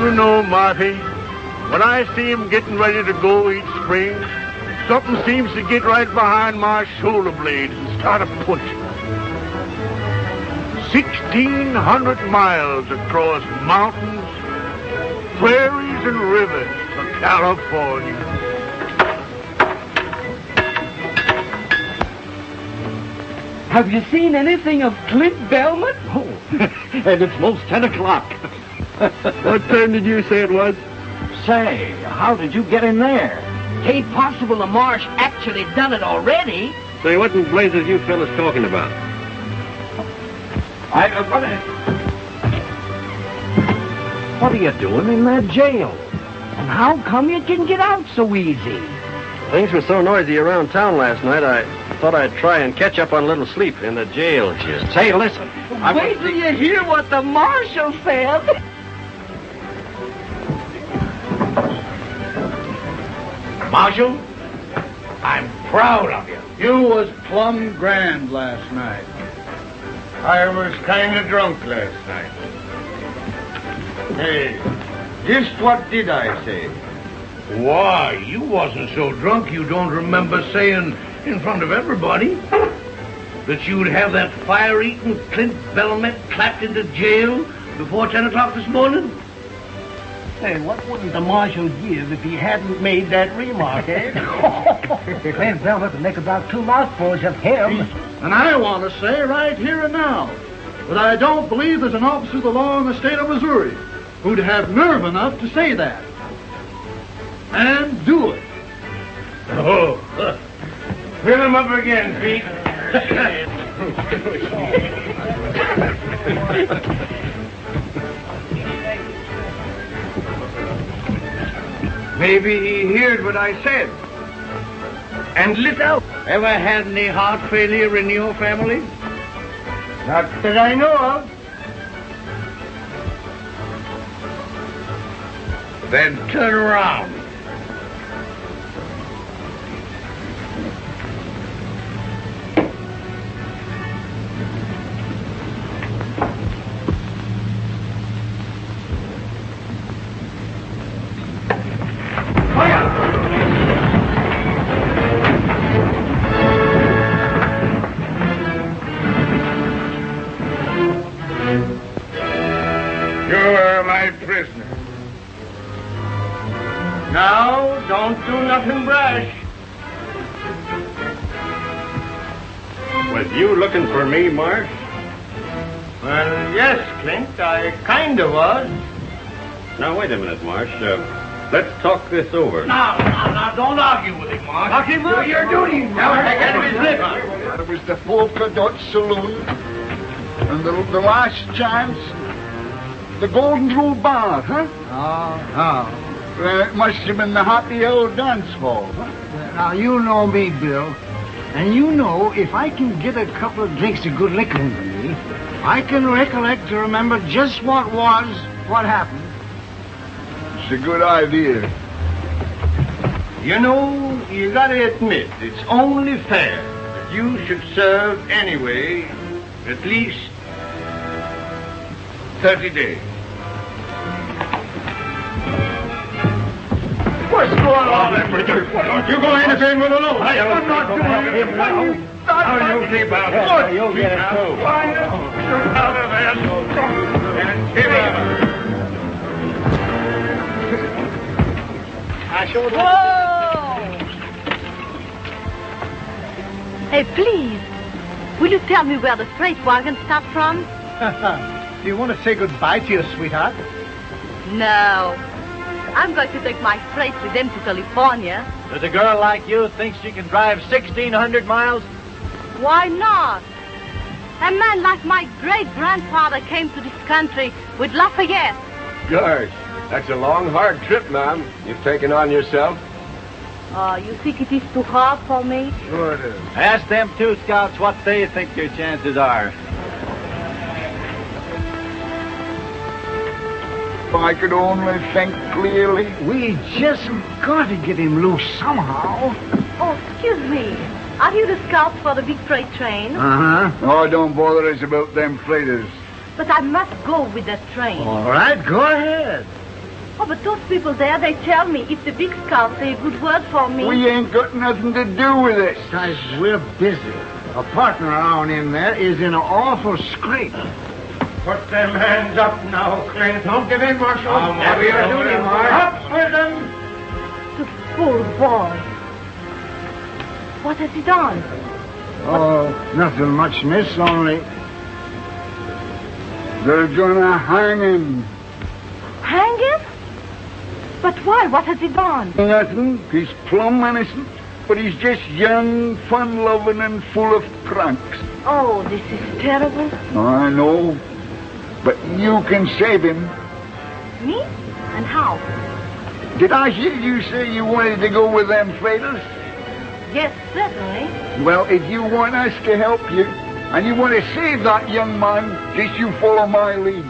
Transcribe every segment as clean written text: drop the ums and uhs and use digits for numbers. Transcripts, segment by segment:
You know, Marty, when I see him getting ready to go each spring, something seems to get right behind my shoulder blades and start a pushing. 1,600 miles across mountains, prairies, and rivers for California. Have you seen anything of Clint Belmet? Oh, and it's most 10 o'clock. What time did you say it was? Say, how did you get in there? Ain't possible the Marsh actually done it already. Say, what in blazes you fellas talking about? What are you doing in that jail? And how come you can get out so easy? Things were so noisy around town last night, I thought I'd try and catch up on a little sleep in the jail here. Say, listen. Wait till you hear what the marshal said. Marshal, I'm proud of you. You was plumb grand last night. I was kind of drunk last night. Hey, just what did I say? Why, you wasn't so drunk you don't remember saying in front of everybody that you'd have that fire-eating Clint Belmet clapped into jail before 10 o'clock this morning? Hey, what wouldn't the marshal give if he hadn't made that remark, eh? Clint Belmet would make about 2 mouthfuls of him. And I want to say right here and now that I don't believe there's an officer of the law in the state of Missouri who'd have nerve enough to say that. And do it. Oh, fill him up again, Pete. Maybe he heard what I said and lit out. Ever had any heart failure in your family? Not that I know of. Then turn around. You're my prisoner. Now, don't do nothing brash. Was you looking for me, Marsh? Well, yes, Clint, I kinda was. Now, wait a minute, Marsh. Let's talk this over. Now, don't argue with him, Mark. Knock him out. Do your duty. Now, take it to his lips. It was the Polka Dot Saloon, and the last chance, the Golden Rule Bar, huh? Oh. It must have been the Happy Hour dance hall, huh? Now, you know me, Bill. And you know, if I can get a couple of drinks of good liquor into me, I can recollect to remember just what happened. It's a good idea. You know, you gotta admit, it's only fair that you should serve anyway at least 30 days. What's going on, Richard? Don't you go anything with a load. I'm not doing anything. How you keep out of it? You'll get it too. Out of there. And keep out. Whoa! Hey, please, will you tell me where the freight wagon stopped from? Do you want to say goodbye to your sweetheart? No. I'm going to take my freight with them to California. Does a girl like you think she can drive 1,600 miles? Why not? A man like my great-grandfather came to this country with Lafayette. Gosh, that's a long, hard trip, ma'am, you've taken on yourself. Oh, you think it is too hard for me? Sure it is. Ask them 2 scouts what they think your chances are. If I could only think clearly. We just got to get him loose somehow. Oh, excuse me. Are you the scouts for the big freight train? Uh-huh. Oh, don't bother us about them freighters. But I must go with that train. All right, go ahead. Oh, but those people there, they tell me if the big scouts say a good word for me. We ain't got nothing to do with this. Guys, we're busy. A partner down in there is in an awful scrape. Put them hands up now, Clint. Don't give in, Marshal. What are you doing, Mark? Up with them! The poor boy. What has he done? Oh, nothing much, miss, only they're gonna hang him. Hang him? But why? What has he done? Nothing. He's plumb innocent, but he's just young, fun-loving, and full of pranks. Oh, this is terrible. I know, but you can save him. Me? And how? Did I hear you say you wanted to go with them fighters? Yes, certainly. Well, if you want us to help you, and you want to save that young man, just you follow my lead.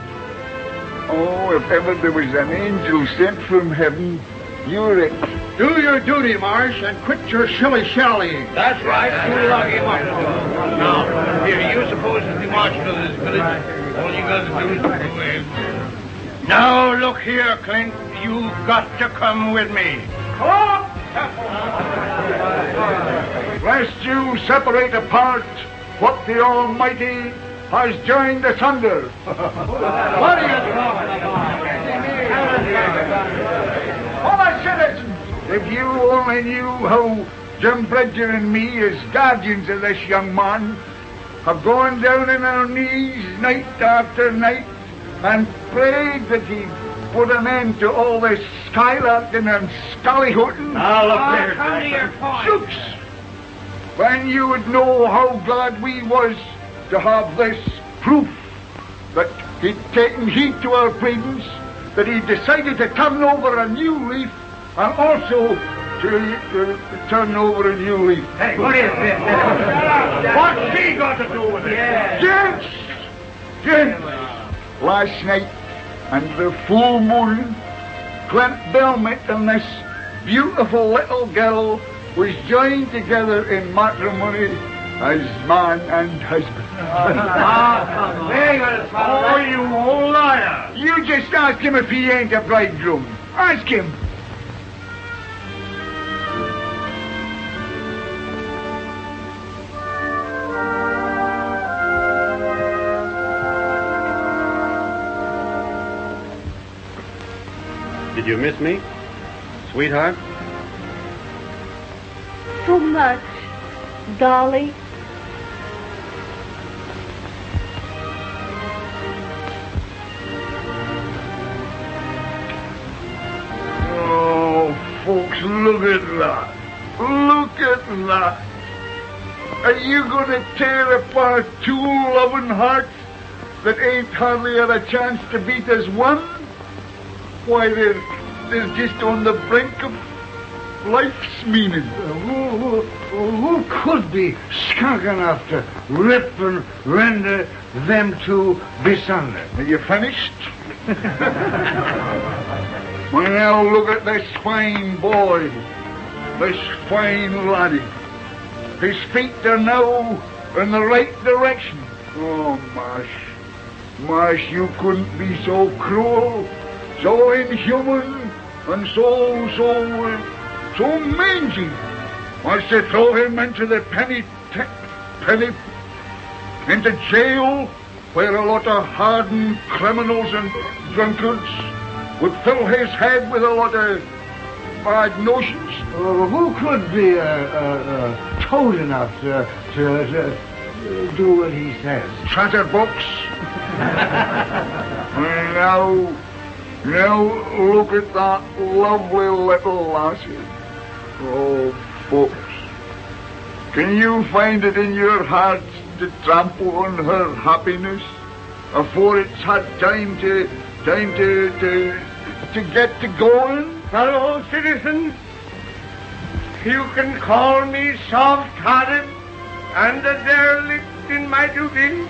Oh, if ever there was an angel sent from heaven, you're it. Do your duty, Marsh, and quit your shilly-shally. That's right. You lock him up. Now, here, you supposed to be marshal of this village. All you got to do is go in. Now, look here, Clint. You've got to come with me. Come on! Lest you separate apart what the Almighty has joined asunder. What are you talking about? Oh, my citizens, if you only knew how Jim Bridger and me, as guardians of this young man, have gone down on our knees night after night and prayed that he put an end to all this skylarking and scallyhooting. Now, look here. Come to your point. Shooks! When you would know how glad we was to have this proof that he'd taken heed to our pleadings, that he decided to turn over a new leaf, and also to turn over a new leaf. Hey, what is this? What's he got to do with it? Gents! Gents! Last night, under the full moon, Clint Belmet and this beautiful little girl was joined together in matrimony as man and husband. Oh, you old liar! You just ask him if he ain't a bridegroom. Ask him. Did you miss me, sweetheart? So much, darling. Oh, folks, look at that. Look at that. Are you going to tear apart two loving hearts that ain't hardly had a chance to beat as one? Why, they're just on the brink of life's meaning. Who could be skunk enough to rip and render them two bisunder? Are you finished? Well, now look at this fine boy, this fine laddie. His feet are now in the right direction. Oh, Marsh, you couldn't be so cruel, so inhuman, and so mangy as to throw him into the into jail, where a lot of hardened criminals and drunkards would fill his head with a lot of bad notions. Who could be toad enough to do what he says? Chatterbox. Now look at that lovely little lassie. Oh, folks, can you find it in your hearts to trample on her happiness afore it's had time to get to going? Fellow citizens, you can call me soft-hearted and a derelict in my duty.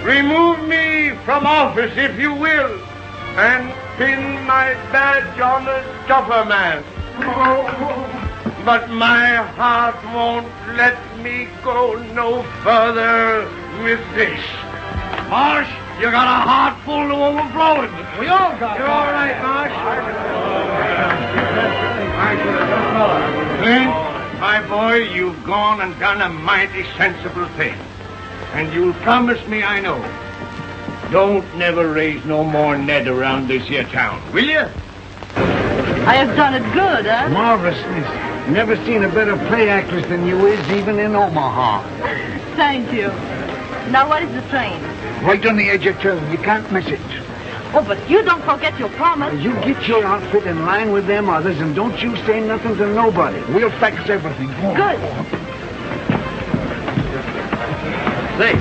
Remove me from office if you will, and pin my badge on the stuffer man. But my heart won't let me go no further with this. Marsh, You got a heart full to overflowing. We all got You're all right, Marsh. Clint, my boy, you've gone and done a mighty sensible thing. And you'll promise me, I know, don't never raise no more Ned around this here town, will you? I have done it good, huh? Marvelous, miss. Never seen a better play actress than you is, even in Omaha. Thank you. Now, what is the train? Right on the edge of town. You can't miss it. Oh, but you don't forget your promise. You get your outfit in line with them others, and don't you say nothing to nobody. We'll fix everything. Go on. Good. Say,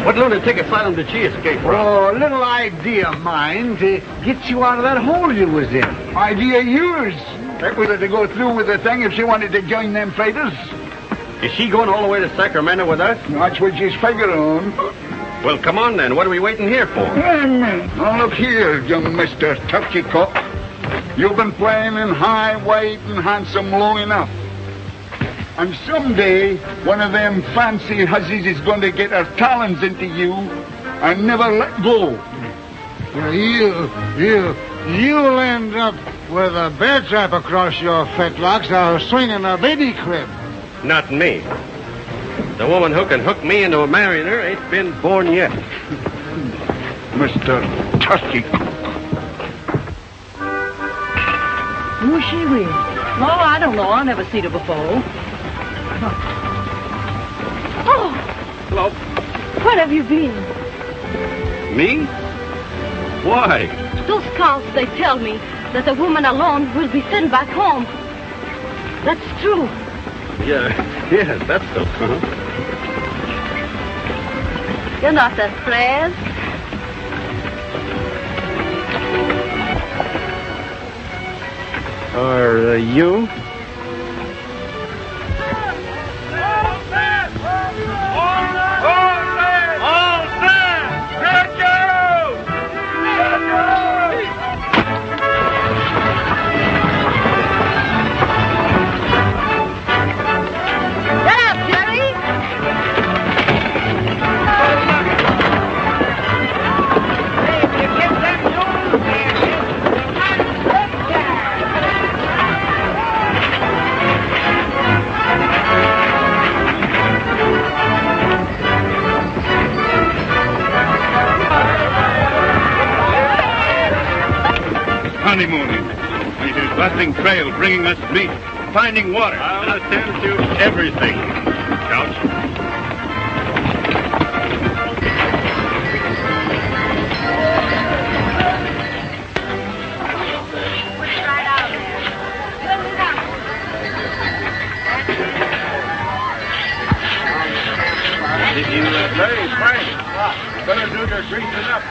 what lunatic asylum did she escape from? Oh, a little idea of mine to get you out of that hole you was in. Idea yours. That was her to go through with the thing if she wanted to join them fighters. Is she going all the way to Sacramento with us? That's what she's figuring on. Well, come on then. What are we waiting here for? Now look here, young Mr. Turkey Cock. You've been playing in high, white, and handsome long enough. And someday, one of them fancy hussies is going to get her talons into you and never let go. You'll end up with a bear trap across your fetlocks or swinging a baby crib. Not me. The woman who can hook me into marrying her ain't been born yet. Mr. Turkey Cock. Who's she with? Oh, I don't know. I've never seen her before. Oh! Hello. Where have you been? Me? Why? Those scouts, they tell me that a woman alone will be sent back home. That's true. Yeah, that's so. You're not afraid? Are you? Honeymooning. We do busting trail, bringing us meat, finding water. I'll attend to everything. Couch. Did you say, Frank? Gonna do your greasing up.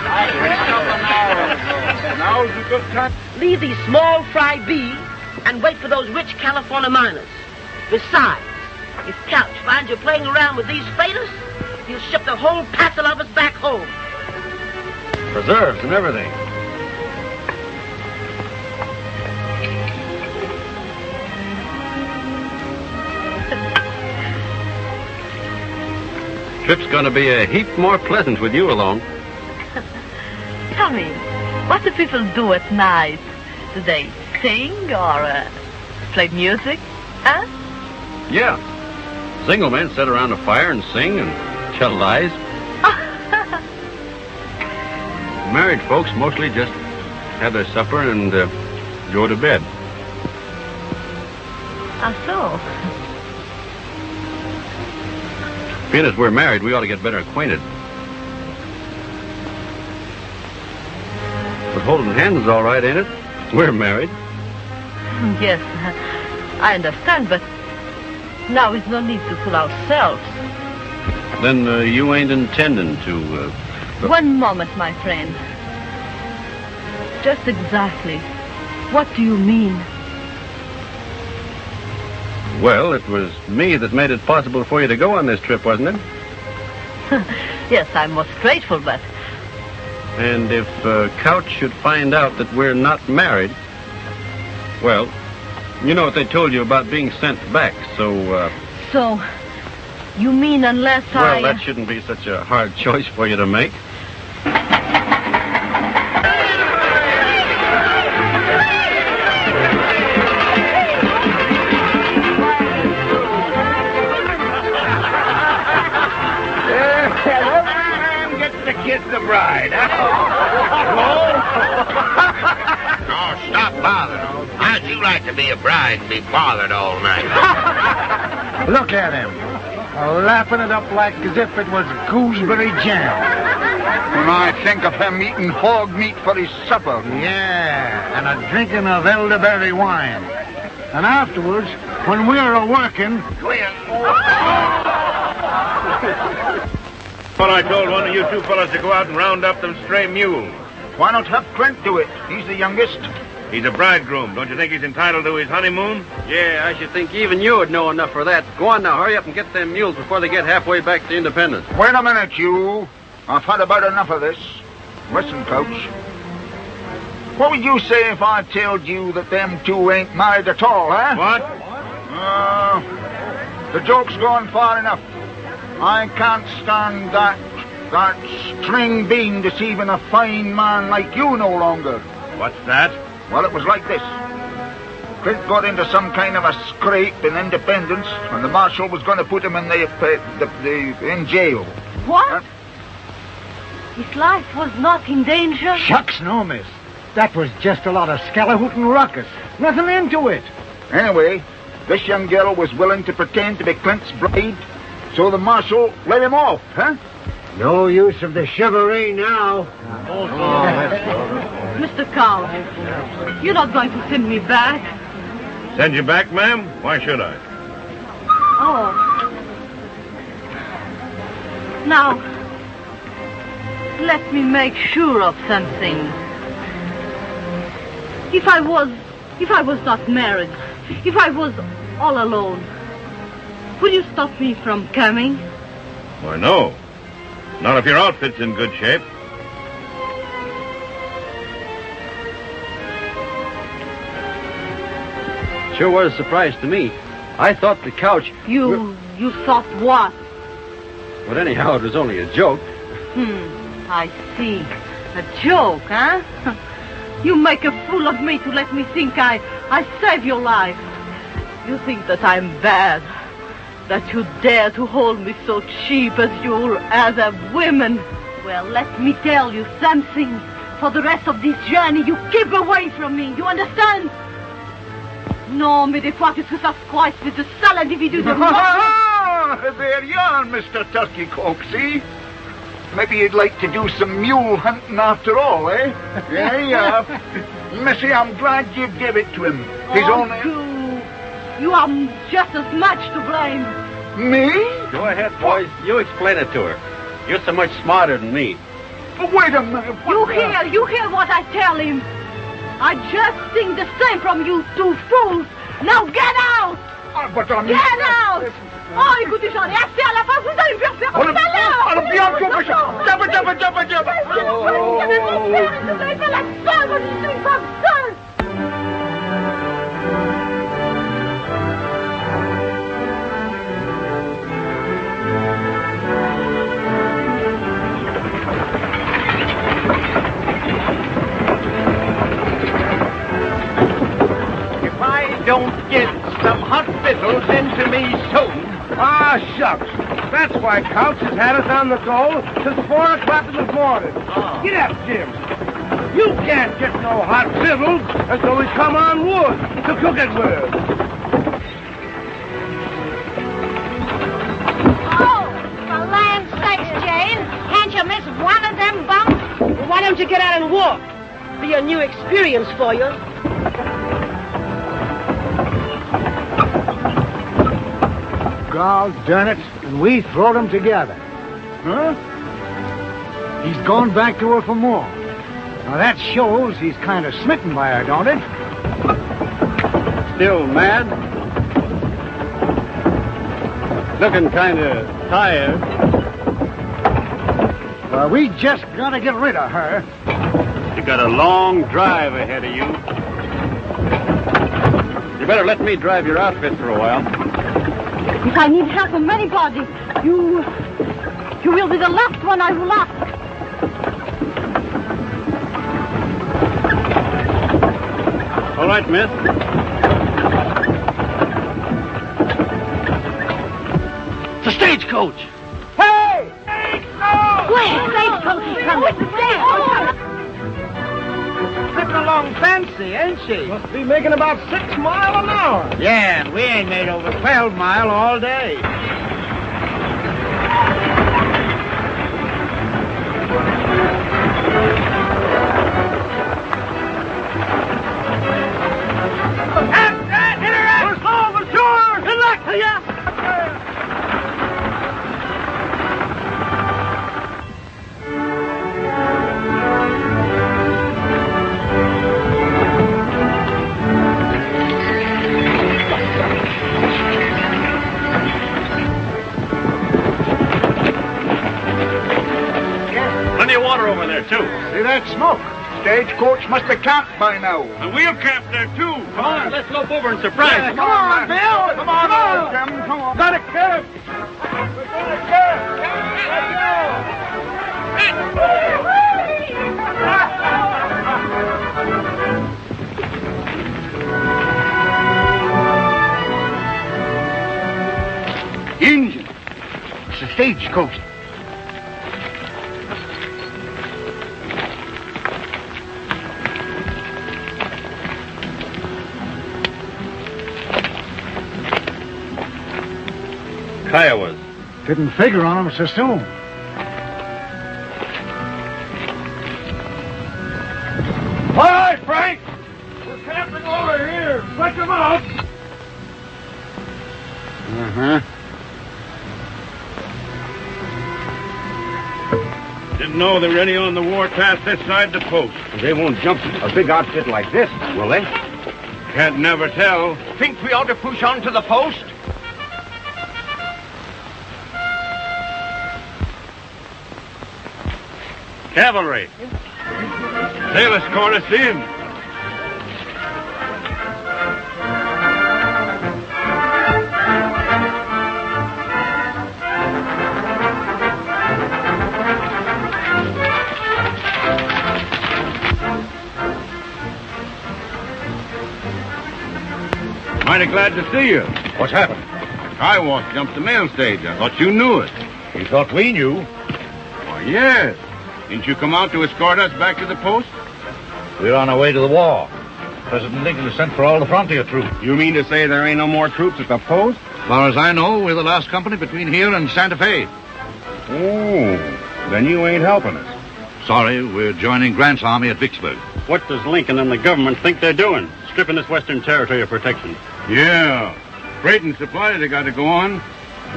I picked up an hour ago. Now's a good time. Leave these small fry be and wait for those rich California miners. Besides, if Couch finds you playing around with these faders, he'll ship the whole passel of us back home. Preserves and everything. Trip's gonna be a heap more pleasant with you along. Tell me, what do people do at night? Do they sing or play music? Huh? Yeah. Single men sit around a fire and sing and tell lies. Married folks mostly just have their supper and go to bed. So? Being as we're married, we ought to get better acquainted. But holding hands is all right, ain't it? We're married. Yes, I understand, but now is no need to fool ourselves. Then you ain't intending to... One moment, my friend. Just exactly. What do you mean? Well, it was me that made it possible for you to go on this trip, wasn't it? Yes, I'm most grateful, but... And if Couch should find out that we're not married, well, you know what they told you about being sent back, so... So, you mean unless Well, that shouldn't be such a hard choice for you to make. Kiss the bride. Oh, stop bothering. How'd you like to be a bride and be bothered all night? Look at him. Lapping it up like as if it was gooseberry jam. When I think of him eating hog meat for his supper. Yeah, and a drinking of elderberry wine. And afterwards, when we're a-working... Well, I told one of you two fellas to go out and round up them stray mules. Why not have Clint do it? He's the youngest. He's a bridegroom. Don't you think he's entitled to his honeymoon? Yeah, I should think even you would know enough for that. Go on now, hurry up and get them mules before they get halfway back to Independence. Wait a minute, you. I've had about enough of this. Listen, Coach. What would you say if I told you that them two ain't married at all, eh? What? The joke's gone far enough. I can't stand that string bean deceiving a fine man like you no longer. What's that? Well, it was like this. Clint got into some kind of a scrape in Independence, and the marshal was going to put him in in jail. What? His life was not in danger? Shucks, no, miss. That was just a lot of scallahootin' ruckus. Nothing into it. Anyway, this young girl was willing to pretend to be Clint's bride, so the marshal let him off, huh? No use of the chivalry now. Mr. Count, you're not going to send me back? Send you back, ma'am? Why should I? Oh. Now, let me make sure of something. If I was not married, if I was all alone, would you stop me from coming? Why, no. Not if your outfit's in good shape. Sure was a surprise to me. I thought the couch... You thought what? But anyhow, it was only a joke. I see. A joke, huh? You make a fool of me to let me think I saved your life. You think that I'm bad. That you dare to hold me so cheap as your other women. Well, let me tell you something. For the rest of this journey, you keep away from me. You understand? Non, mais des fois, tu te fasses croire que c'est de sale individu de There you are, Mr. Turkey Coke, see? Maybe you'd like to do some mule hunting after all, eh? Yeah, yeah. Missy, I'm glad you gave it to him. He's only... You are just as much to blame. Me? Go ahead, boys. You explain it to her. You're so much smarter than me. But wait a minute. You hear what I tell him. I just think the same from you two fools. Now get out! But I'm... Get out! Oh, écoutez, j'en ai assez à la fin. Vous allez me faire faire tout à l'heure. Alors, Bianco, jabba. Vous allez faire la seule. Moi, je suis une femme seule. Don't get some hot fizzles into me soon. Ah, shucks. That's why Couch has had us on the go since 4 o'clock in the morning. Get up, Jim. You can't get no hot fizzles until we come on wood to cook it with. Oh, for land's sakes, Jane. Can't you miss one of them bumps? Well, why don't you get out and walk? Be a new experience for you. God darn it, and we throwed them together. Huh? He's gone back to her for more. Now that shows he's kind of smitten by her, don't it? Still mad? Looking kind of tired. Well, we just gotta get rid of her. You got a long drive ahead of you. You better let me drive your outfit for a while. If I need help from anybody, you will be the last one I will ask. All right, miss. The stagecoach! Hey! No! Where? Stagecoach is coming. Slipping along fancy, ain't she? Must be making about 6 miles an hour. Yeah, and we ain't made over 12 mile all day. Over there, too. See that smoke? Stagecoach must have camped by now. And we'll camp there, too. Come on, let's lope over and surprise them. Come on, Bill. Come on, Jim. Come on. Got a camp. We got a camp. Engine. It's a stagecoach. Kiowas. Didn't figure on them so soon. All right, Frank. We're camping over here. Let them out. Uh-huh. Didn't know there were any on the warpath this side the post. They won't jump a big outfit like this, will they? Can't never tell. Think we ought to push on to the post? Cavalry. They'll escort us in. Mighty glad to see you. What's happened? Kiowas jumped the mail stage. I thought you knew it. You thought we knew? Why, yes. Didn't you come out to escort us back to the post? We're on our way to the war. President Lincoln has sent for all the frontier troops. You mean to say there ain't no more troops at the post? As far as I know, we're the last company between here and Santa Fe. Oh, then you ain't helping us. Sorry, we're joining Grant's army at Vicksburg. What does Lincoln and the government think they're doing? Stripping this western territory of protection. Yeah. Freight and supplies have got to go on.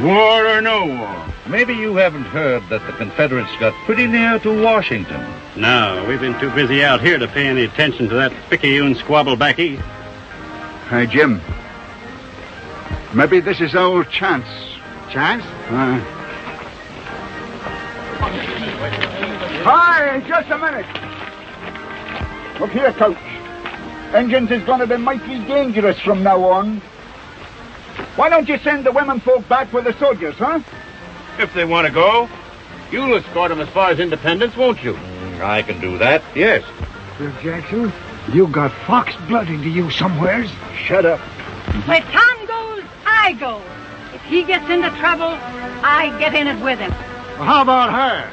War or no war. Maybe you haven't heard that the Confederates got pretty near to Washington. No, we've been too busy out here to pay any attention to that picayune squabble back east. Hey, Jim. Maybe this is our chance. Chance? Hi, just a minute. Look here, Coach. Engines is going to be mighty dangerous from now on. Why don't you send the women folk back with the soldiers, huh? If they want to go, you'll escort them as far as Independence, won't you? I can do that, yes. Bill Jackson, you got fox blood into you somewheres. Shut up. Where Tom goes, I go. If he gets into trouble, I get in it with him. Well, how about her?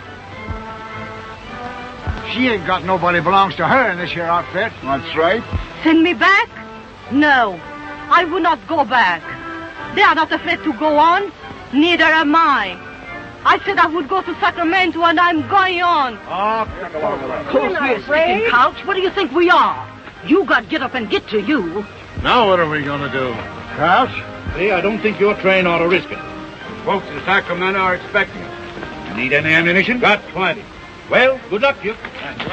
She ain't got nobody belongs to her in this here outfit. That's right. Send me back? No, I will not go back. They are not afraid to go on. Neither am I. I said I would go to Sacramento, and I'm going on. Of course we're sticking couch. What do you think we are? You got get up and get to you. Now what are we going to do? Crouch? See, I don't think your train ought to risk it. Folks in Sacramento are expecting us. You need any ammunition? Got plenty. Well, good luck to you. Good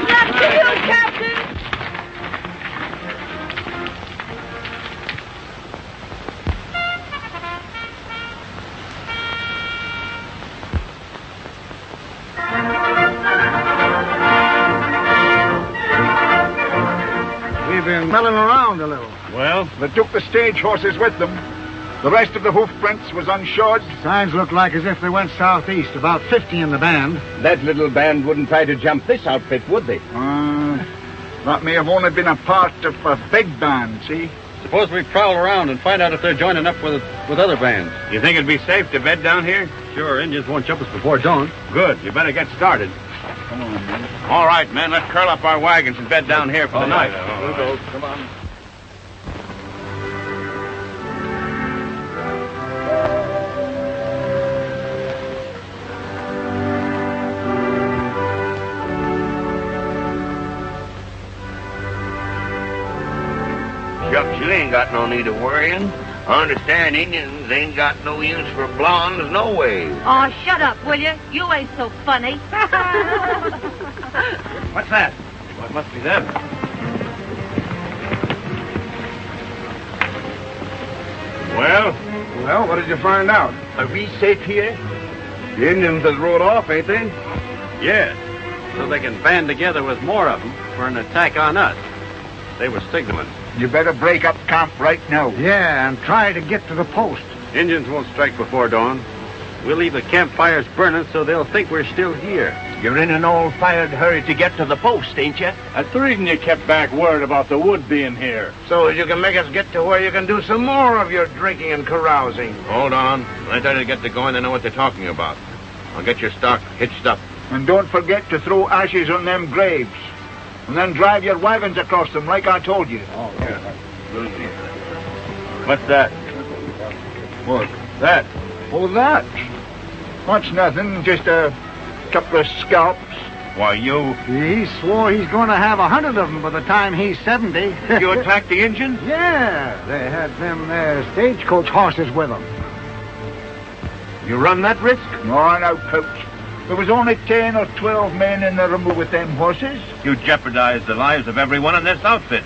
luck to you, Captain. We've been milling around a little. Well, They took the stage horses with them. The rest of the hoof prints was unshod. Signs look like as if they went southeast, about 50 in the band. That little band wouldn't try to jump this outfit, would they? That may have only been a part of a big band, see? Suppose we prowl around and find out if they're joining up with other bands. You think it'd be safe to bed down here? Sure, Indians won't jump us before dawn. Good. You better get started. Come on, man. All right, men. Let's curl up our wagons and bed down here for the night. We'll go. Come on. Shucks, you ain't got no need of worrying. I understand Indians ain't got no use for blondes, no way. Oh, shut up, will you? You ain't so funny. What's that? Well, it must be them. Well, what did you find out? Are we safe here? The Indians has rode off, ain't they? Yes, so they can band together with more of them for an attack on us. They were signaling. You better break up camp right now. Yeah, and try to get to the post. Indians won't strike before dawn. We'll leave the campfires burning so they'll think we're still here. You're in an all-fired hurry to get to the post, ain't you? That's the reason you kept back word about the wood being here. So as you can make us get to where you can do some more of your drinking and carousing. Hold on. When I tell you to get to going, they know what they're talking about. I'll get your stock hitched up. And don't forget to throw ashes on them graves. And then drive your wagons across them like I told you. Oh, yeah. What's that? What? That? Oh, that? That's nothing, just a couple of scalps. Why, you... He swore he's going to have 100 of them by the time he's 70. You attacked the Indians? Yeah, they had them stagecoach horses with them. You run that risk? No, no, Coach. There was only 10 or 12 men in the rumble with them horses. You jeopardized the lives of everyone in this outfit.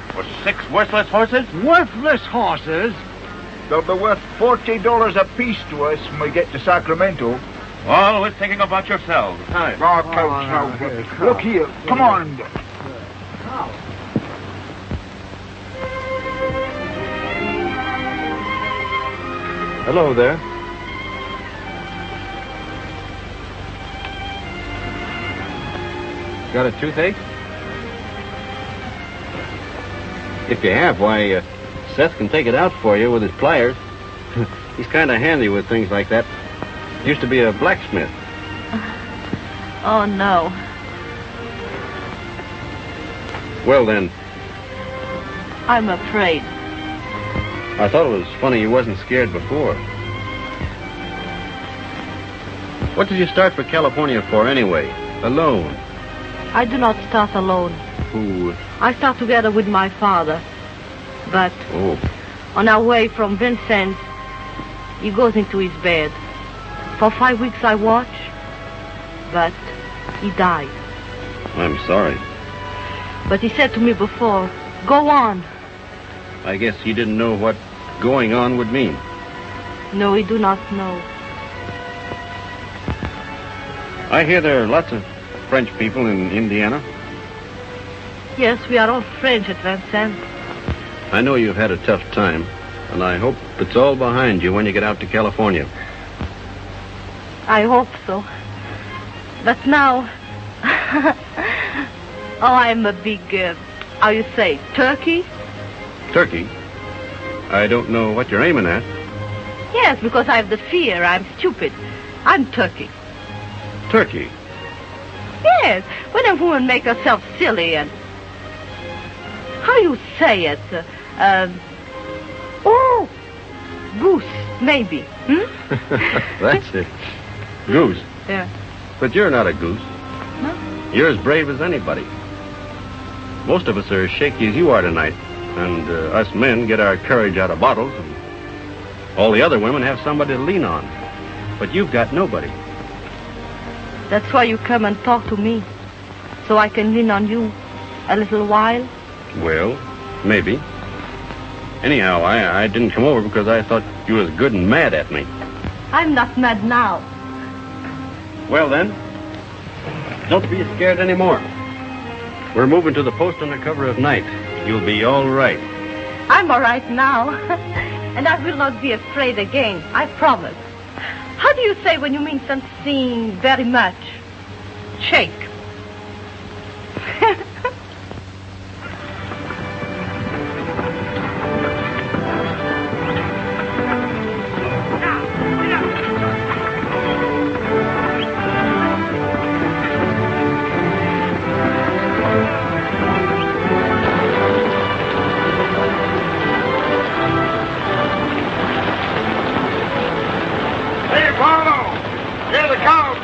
For 6 worthless horses? Worthless horses? They'll be worth $40 apiece to us when we get to Sacramento. Always thinking about yourselves. Huh? Oh, Coach, now, look here. Come on. Hello there. Got a toothache? If you have, why, Seth can take it out for you with his pliers. He's kind of handy with things like that. Used to be a blacksmith. Oh, no. Well, then, I'm afraid. I thought it was funny you wasn't scared before. What did you start for California for anyway? Alone? I do not start alone. Who? I start together with my father. But on our way from Vincennes, he goes into his bed. For 5 weeks I watch, but he died. I'm sorry. But he said to me before, go on. I guess he didn't know what going on would mean. No, he do not know. I hear there are lots of French people in Indiana. Yes, we are all French at Vincennes. I know you've had a tough time, and I hope it's all behind you when you get out to California. I hope so. But now... I'm a big, how you say, turkey? Turkey? I don't know what you're aiming at. Yes, because I have the fear. I'm stupid. I'm turkey. Turkey? Yes, when a woman make herself silly and... How you say it? Goose, maybe. That's it. Goose? Yeah. But you're not a goose. No? You're as brave as anybody. Most of us are as shaky as you are tonight. And us men get our courage out of bottles. And all the other women have somebody to lean on. But you've got nobody. That's why you come and talk to me. So I can lean on you a little while. Well, maybe. Anyhow, I didn't come over because I thought you was good and mad at me. I'm not mad now. Well, then, don't be scared anymore. We're moving to the post under cover of night. You'll be all right. I'm all right now. And I will not be afraid again. I promise. How do you say when you mean something very much? Shake. Follow! Here they come!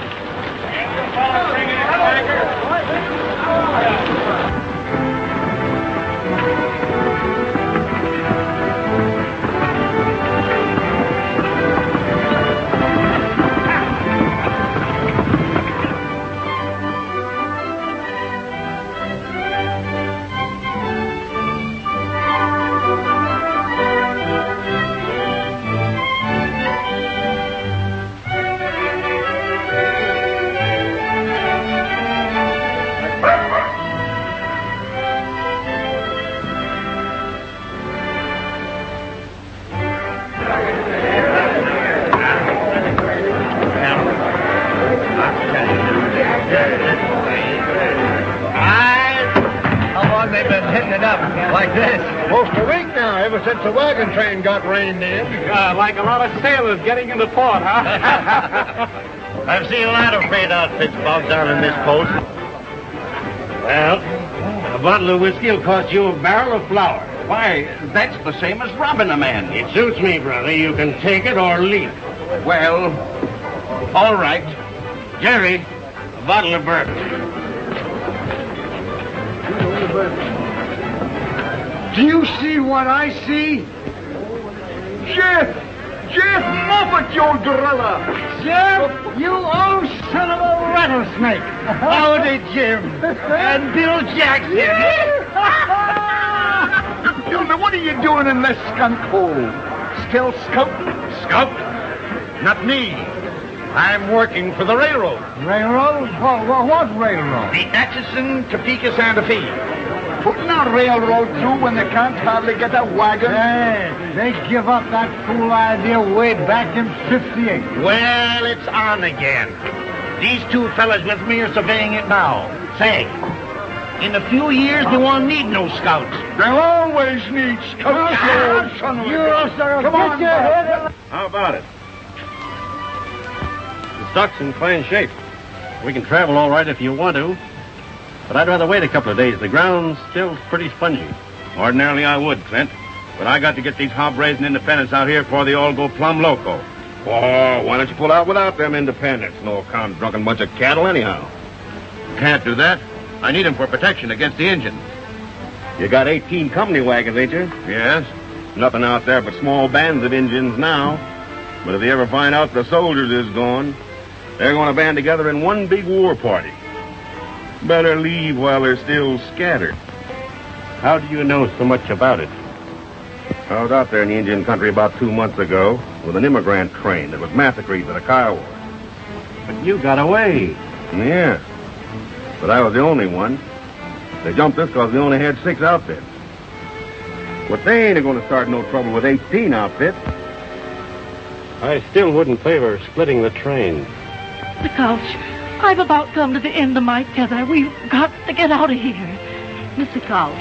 Like this. Most a week now, ever since the wagon train got reined in. Like a lot of sailors getting into port, huh? I've seen a lot of freight outfits bogged down in this post. Well, a bottle of whiskey will cost you a barrel of flour. Why, that's the same as robbing a man. It suits me, brother. You can take it or leave it. Well, all right. Jerry, a bottle of bourbon. Do you see what I see? Jeff Moffat, you gorilla! Jeff, you old son of a rattlesnake! Howdy, Jim. And Bill Jackson. Now, what are you doing in this skunk hole? Still scouting? Scout? Not me. I'm working for the railroad. Railroad? What railroad? The Atchison, Topeka, Santa Fe. Putting a railroad through when they can't hardly get a wagon? Hey, they give up that fool idea way back in 58. Well, it's on again. These two fellas with me are surveying it now. Say, in a few years, they won't need no scouts. They'll always need scouts. Come on, How about it? The stock's in fine shape. We can travel all right if you want to. But I'd rather wait a couple of days. The ground's still pretty spongy. Ordinarily I would, Clint. But I got to get these hob-raising independents out here before they all go plumb loco. Oh, why don't you pull out without them independents? No kind drunken bunch of cattle anyhow. Can't do that. I need them for protection against the Indians. You got 18 company wagons, ain't you? Yes? Nothing out there but small bands of Indians now. But if they ever find out the soldiers is gone, they're going to band together in one big war party. Better leave while they're still scattered. How do you know so much about it? I was out there in the Indian country about 2 months ago with an immigrant train that was massacred at a Kiowa. But you got away. Yeah. But I was the only one. They jumped us because we only had 6 outfits. But they ain't going to start no trouble with 18 outfits. I still wouldn't favor splitting the train. The Couch, I've about come to the end of my tether. We've got to get out of here. Mr. Couch,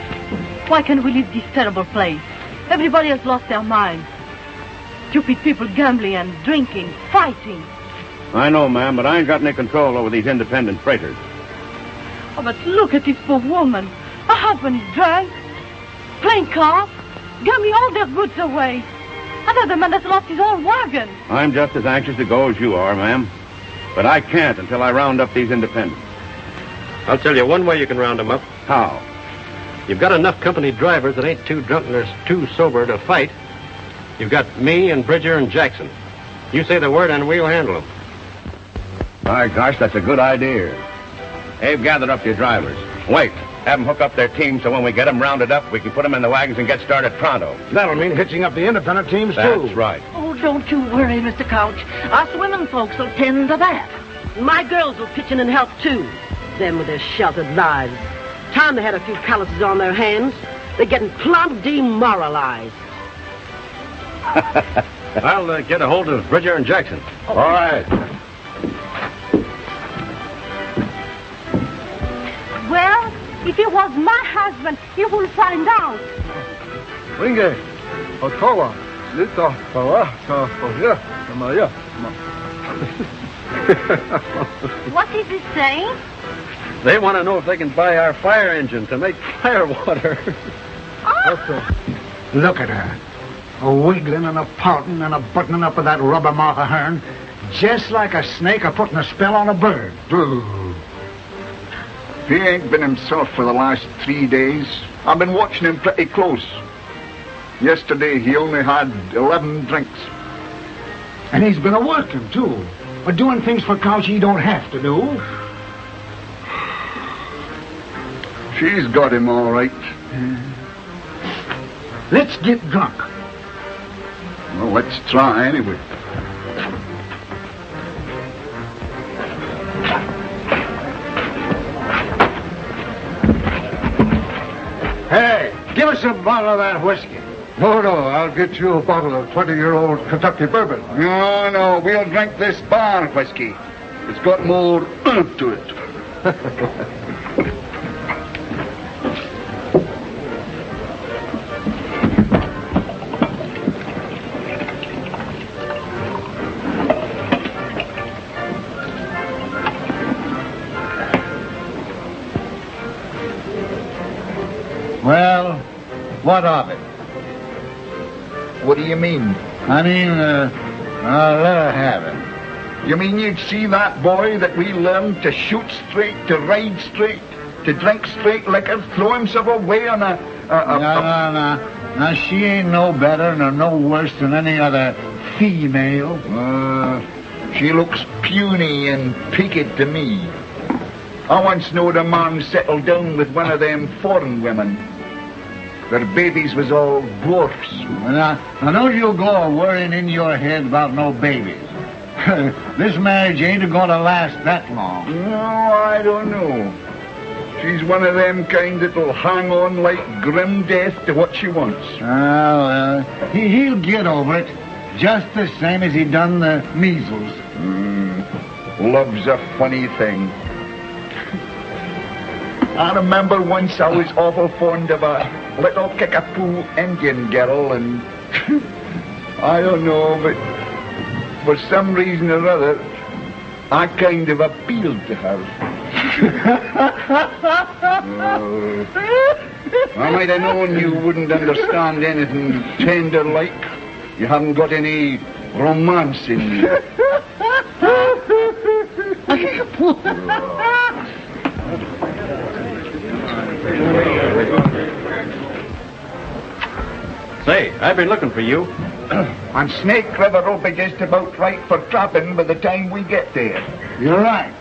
why can't we leave this terrible place? Everybody has lost their minds. Stupid people gambling and drinking, fighting. I know, ma'am, but I ain't got any control over these independent freighters. Oh, but look at this poor woman. Her husband is drunk, playing cards, gambling all their goods away. Another man has lost his own wagon. I'm just as anxious to go as you are, ma'am. But I can't until I round up these independents. I'll tell you one way you can round them up. How? You've got enough company drivers that ain't too drunk or too sober to fight. You've got me and Bridger and Jackson. You say the word and we'll handle them. My gosh, that's a good idea. Abe, gather up your drivers. Wait, have them hook up their teams so when we get them rounded up, we can put them in the wagons and get started pronto. That'll mean hitching up the independent teams, too. That's right. Oh, don't you worry, Mr. Couch. Us women folks will tend to that. My girls will pitch in and help, too. Them with their sheltered lives. Time they had a few calluses on their hands, they're getting plumb demoralized. I'll get a hold of Bridger and Jackson. All right. Well, if it was my husband, he will find out. Ringe, Ottawa, Lita, Maria. What is he saying? They want to know if they can buy our fire engine to make firewater. Look at her. A wiggling and a pouting and a buttoning up of that rubber mouth of hern. Just like a snake putting a spell on a bird. He ain't been himself for the last 3 days. I've been watching him pretty close. Yesterday he only had 11 drinks. And he's been a-working, too. But doing things for Couch he don't have to do. She's got him all right. Let's get drunk. Well, let's try anyway. Hey, give us a bottle of that whiskey. No, I'll get you a bottle of 20-year-old Kentucky bourbon. No, we'll drink this bar whiskey. It's got more oomph to it. Well, what of it? What do you mean? I mean, I'll let her have it. You mean you'd see that boy that we learned to shoot straight, to ride straight, to drink straight liquor, throw himself away on a... No. Now, she ain't no better nor no worse than any other female. She looks puny and peaked to me. I once knowed a man settled down with one of them foreign women. Their babies was all dwarfs. Now don't you go worrying in your head about no babies. This marriage ain't going to last that long. No, I don't know. She's one of them kind that'll hang on like grim death to what she wants. He'll get over it, just the same as he done the measles. Love's a funny thing. I remember once I was awful fond of a little kickapoo Indian girl, and I don't know, but for some reason or other, I kind of appealed to her. I might have known you wouldn't understand anything tender-like. You haven't got any romance in you. Say, I've been looking for you. And Snake River will be just about right for trapping by the time we get there. You're right.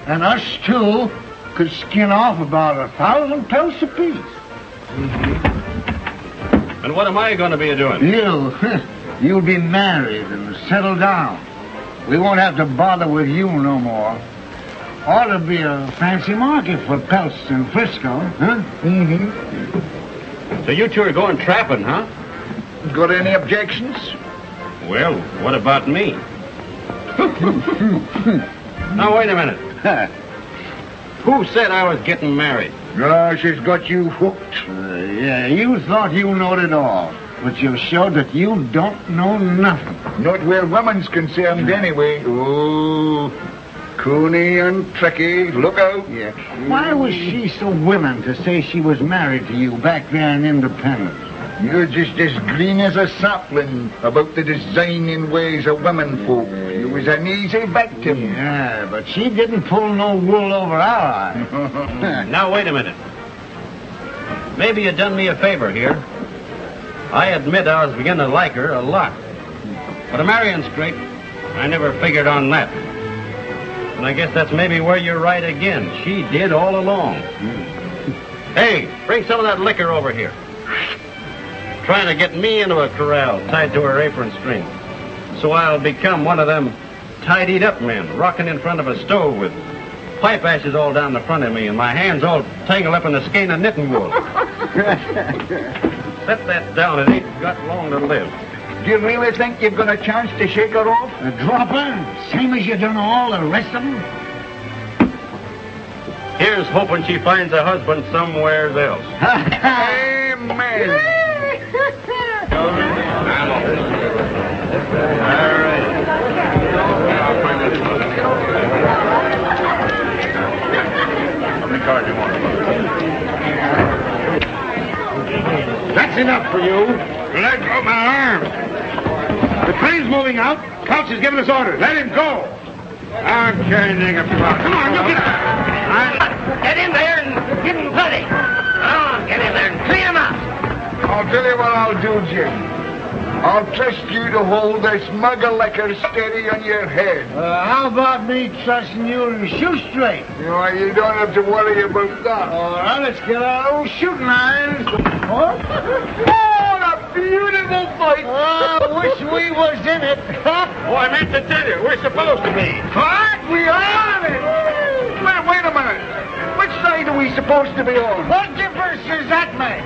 And us two could skin off about 1,000 pelts apiece. And what am I going to be doing? You'll be married and settled down. We won't have to bother with you no more. Ought to be a fancy market for pelts in Frisco, huh? So you two are going trapping, huh? Got any objections? Well, what about me? Now, wait a minute. Who said I was getting married? She's got you hooked. Yeah, you thought you knowed it all, but you showed that you don't know nothing. Not where women's concerned, anyway. Oh, coony and tricky. Look out. Yeah. Why was she so willing to say she was married to you back there in Independence? You're just as green as a sapling about the designing ways of women folk. You was an easy victim. Yeah, but she didn't pull no wool over our eyes. Now, wait a minute. Maybe you done me a favor here. I admit I was beginning to like her a lot. But a marrying straight, I never figured on that. And I guess that's maybe where you're right again. She did all along. Hey, bring some of that liquor over here. Trying to get me into a corral tied to her apron string. So I'll become one of them tidied up men rocking in front of a stove with pipe ashes all down the front of me and my hands all tangled up in a skein of knitting wool. Set that down. It ain't got long to live. Do you really think you've got a chance to shake her off? A dropper? Same as you done all the rest of them? Here's hoping she finds a husband somewhere else. Amen. That's enough for you. Let go my arm. The train's moving moving out. Couch has given us orders. Let him go. I don't care anything about. Come on, you get up. Get in there and give him plenty. Come on, get in there and clean him out. I'll tell you what I'll do, Jim. I'll trust you to hold this mug of liquor steady on your head. How about me trusting you to shoot straight? You don't have to worry about that. All right, let's get our old shooting irons. Oh, a beautiful fight. I wish we was in it. Oh, I meant to tell you, we're supposed to be. What? We are in it. Wait a minute. Which side are we supposed to be on? What difference does that make?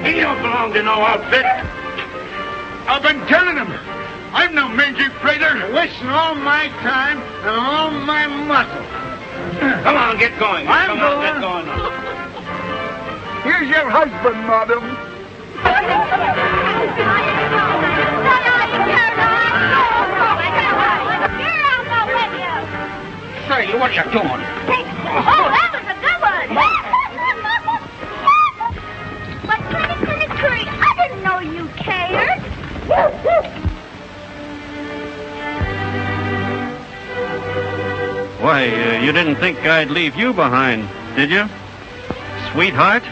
He don't belong to no outfit. I've been telling him. I'm no mangy freighter. Wasting all my time and all my muscle. Come on, get going. I'm Come on, going. get going. Here's your husband, madam. Say, what are you doing? Oh, that was a good one. But Curry, I didn't know you cared. Why, you didn't think I'd leave you behind, did you? Sweetheart?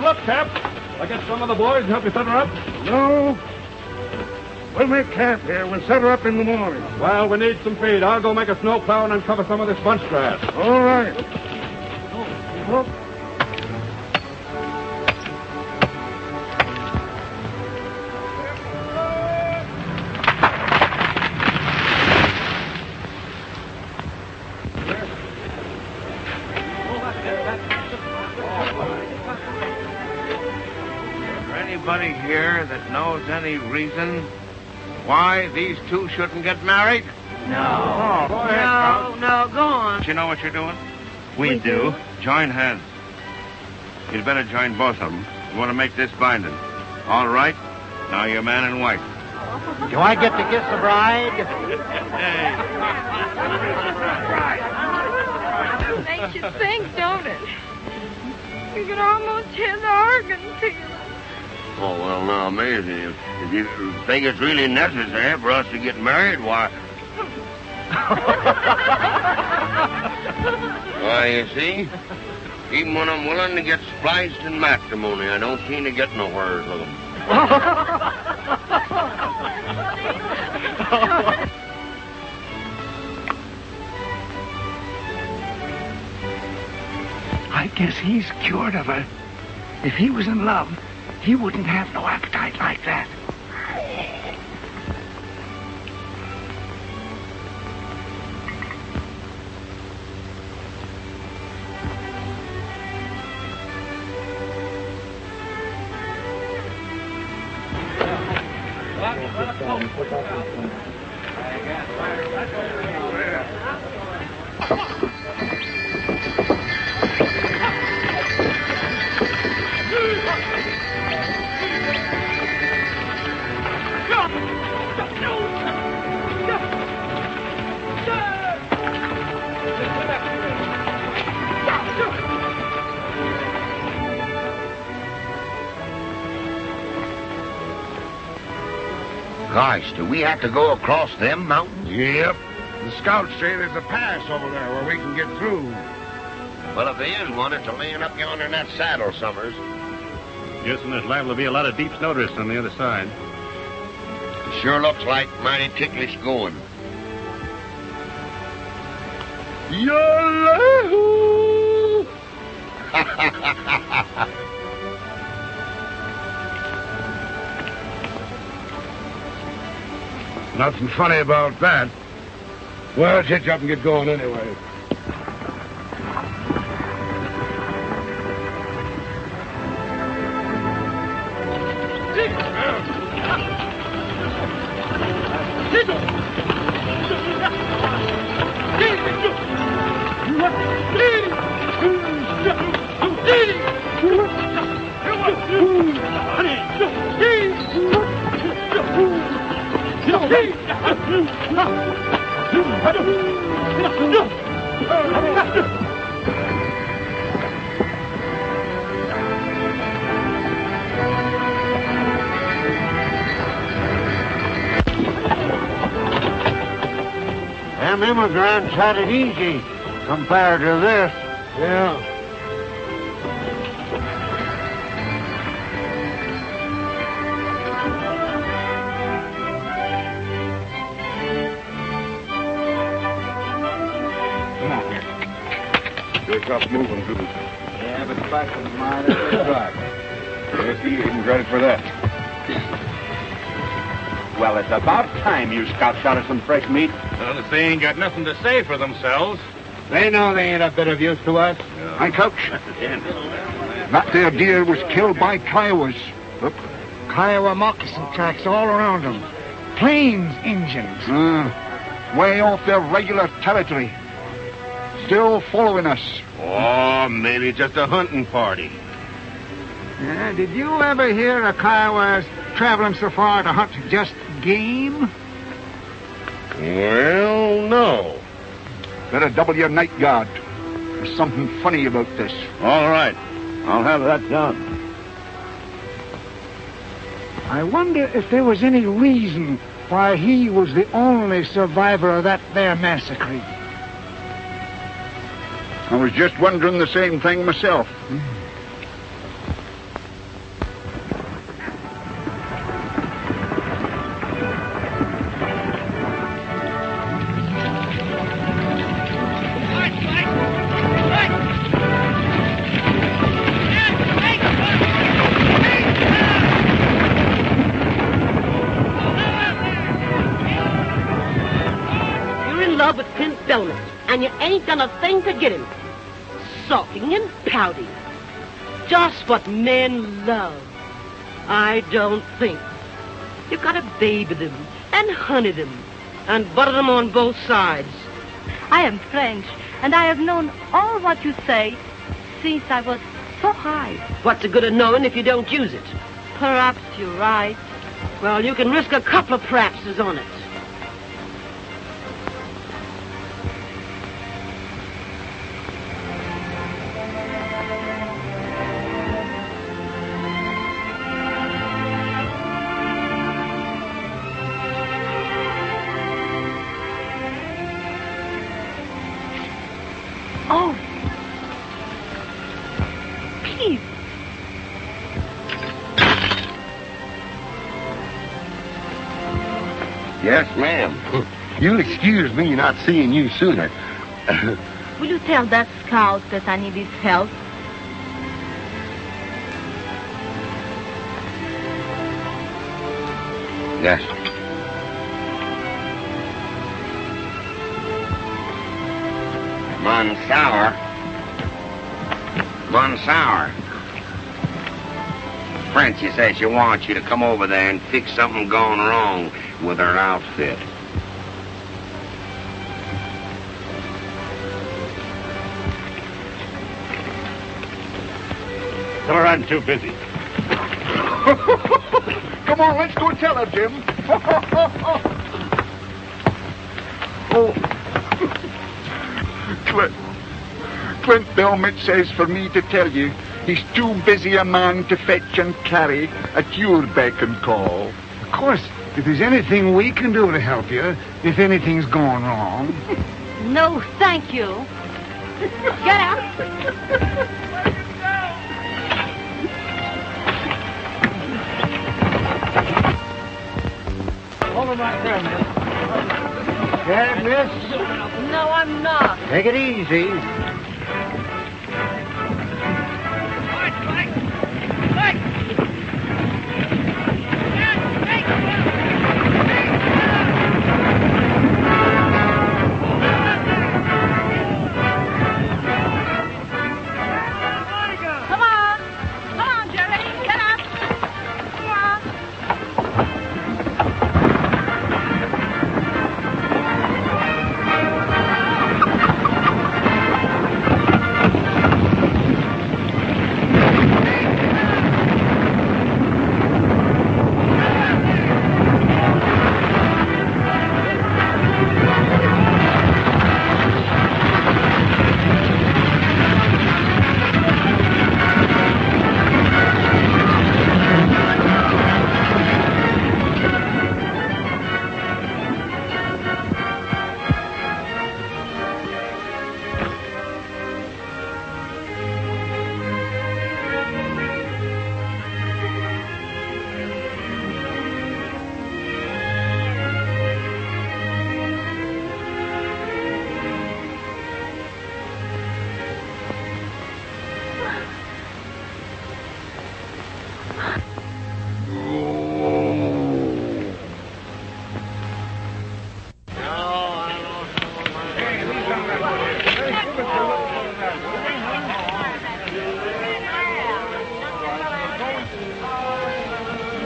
Up, Cap. I get some of the boys to help you set her up? No. We'll make camp here. We'll set her up in the morning. Well, we need some feed. I'll go make a snow plow and uncover some of this bunch grass. All right. Look. Anybody here that knows any reason why these two shouldn't get married? No. Go ahead, Carl. No, go on. Do you know what you're doing? We do. Join hands. You'd better join both of them. You want to make this binding. All right? Now you're man and wife. Do I get to kiss the bride? Makes you think, don't it? You can almost hear the organ peal. Oh, well, now, Maisie, if you think it's really necessary for us to get married, why... Why, you see, even when I'm willing to get spliced in matrimony, I don't seem to get nowhere with them. I guess he's cured of her. If he was in love, he wouldn't have no appetite like that. Gosh, do we have to go across them mountains? Yep. The scouts say there's a pass over there where we can get through. Well, if there is one, it's laying up yonder in that saddle, Summers. Guessing there's liable to be a lot of deep snowdrifts on the other side. It sure looks like mighty ticklish going. Yahoo! Nothing funny about that. Well, let's hitch up and get going anyway. Them immigrants had it easy compared to this. Yeah. Come on here. Wake up moving, dude. Yeah, but back of the mind is the driver. Yes, he isn't ready for that. Well, it's about time you scouts shot us some fresh meat. Well, if they ain't got nothing to say for themselves. They know they ain't a bit of use to us. Hi, Coach. That there deer was killed by Kiowas. Look. Kiowa moccasin tracks all around them. Plains Indians. Way off their regular territory. Still following us. Oh, maybe just a hunting party. Yeah, did you ever hear of Kiowas traveling so far to hunt just game? Well, no. Better double your night guard. There's something funny about this. All right. I'll have that done. I wonder if there was any reason why he was the only survivor of that there massacre. I was just wondering the same thing myself. You're in love with Clint Belmet, and you ain't done a thing to get him. Sulking and pouting. Just what men love. I don't think. You've got to baby them and honey them and butter them on both sides. I am French, and I have known all what you say since I was so high. What's the good of knowing if you don't use it? Perhaps you're right. Well, you can risk a couple of practices on it. Oh. Please. Yes, ma'am. You'll excuse me not seeing you sooner. Will you tell that scout that I need his help? Yes. Monsour. Frenchy says she wants you to come over there and fix something gone wrong with her outfit. Tell her I'm too busy. Come on, let's go tell her, Jim. Clint Belmet says for me to tell you he's too busy a man to fetch and carry at your beck and call. Of course, if there's anything we can do to help you, if anything's going wrong. No, thank you. Get out. Hold on right there, miss. Scared, miss? No, I'm not. Take it easy.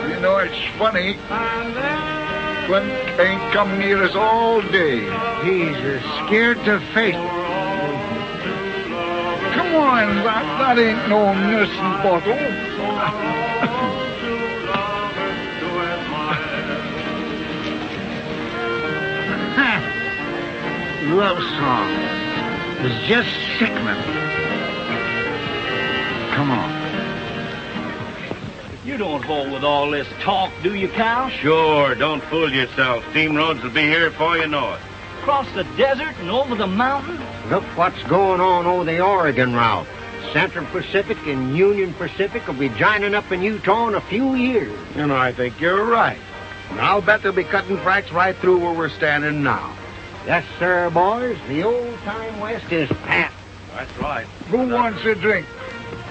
You know, it's funny. Clint ain't come near us all day. He's scared to face it. Come on, that ain't no nursing bottle. Love song. It's just sickening. Come on. You don't hold with all this talk, do you, Cal? Sure, don't fool yourself. Steam roads will be here before you know it. Across the desert and over the mountain? Look what's going on over the Oregon route. Central Pacific and Union Pacific will be joining up in Utah in a few years. And I think you're right. And I'll bet they'll be cutting tracks right through where we're standing now. Yes, sir, boys. The old-time West is pat. That's right. Who wants a drink?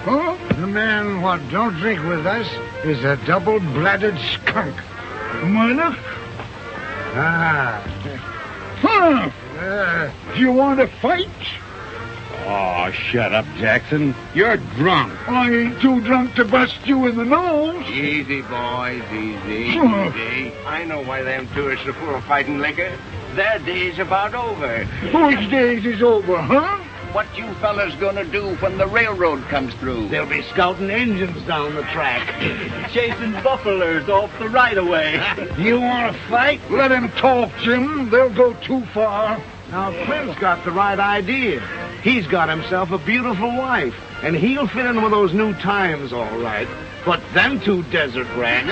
Huh? The man what don't drink with us is a double-blooded skunk. Mother? Ah. Huh? You want to fight? Oh, shut up, Jackson. You're drunk. I ain't too drunk to bust you in the nose. Easy, boys, easy, easy. I know why them tourists are full of fighting liquor. Their day's about over. Whose days is over, huh? what you fellas gonna do when the railroad comes through? They'll be scouting engines down the track. Chasing buffaloes off the right-of-way. You want to fight? Let him talk, Jim. They'll go too far. Now, Clint's got the right idea. He's got himself a beautiful wife, and he'll fit in with those new times all right. But them two desert rats...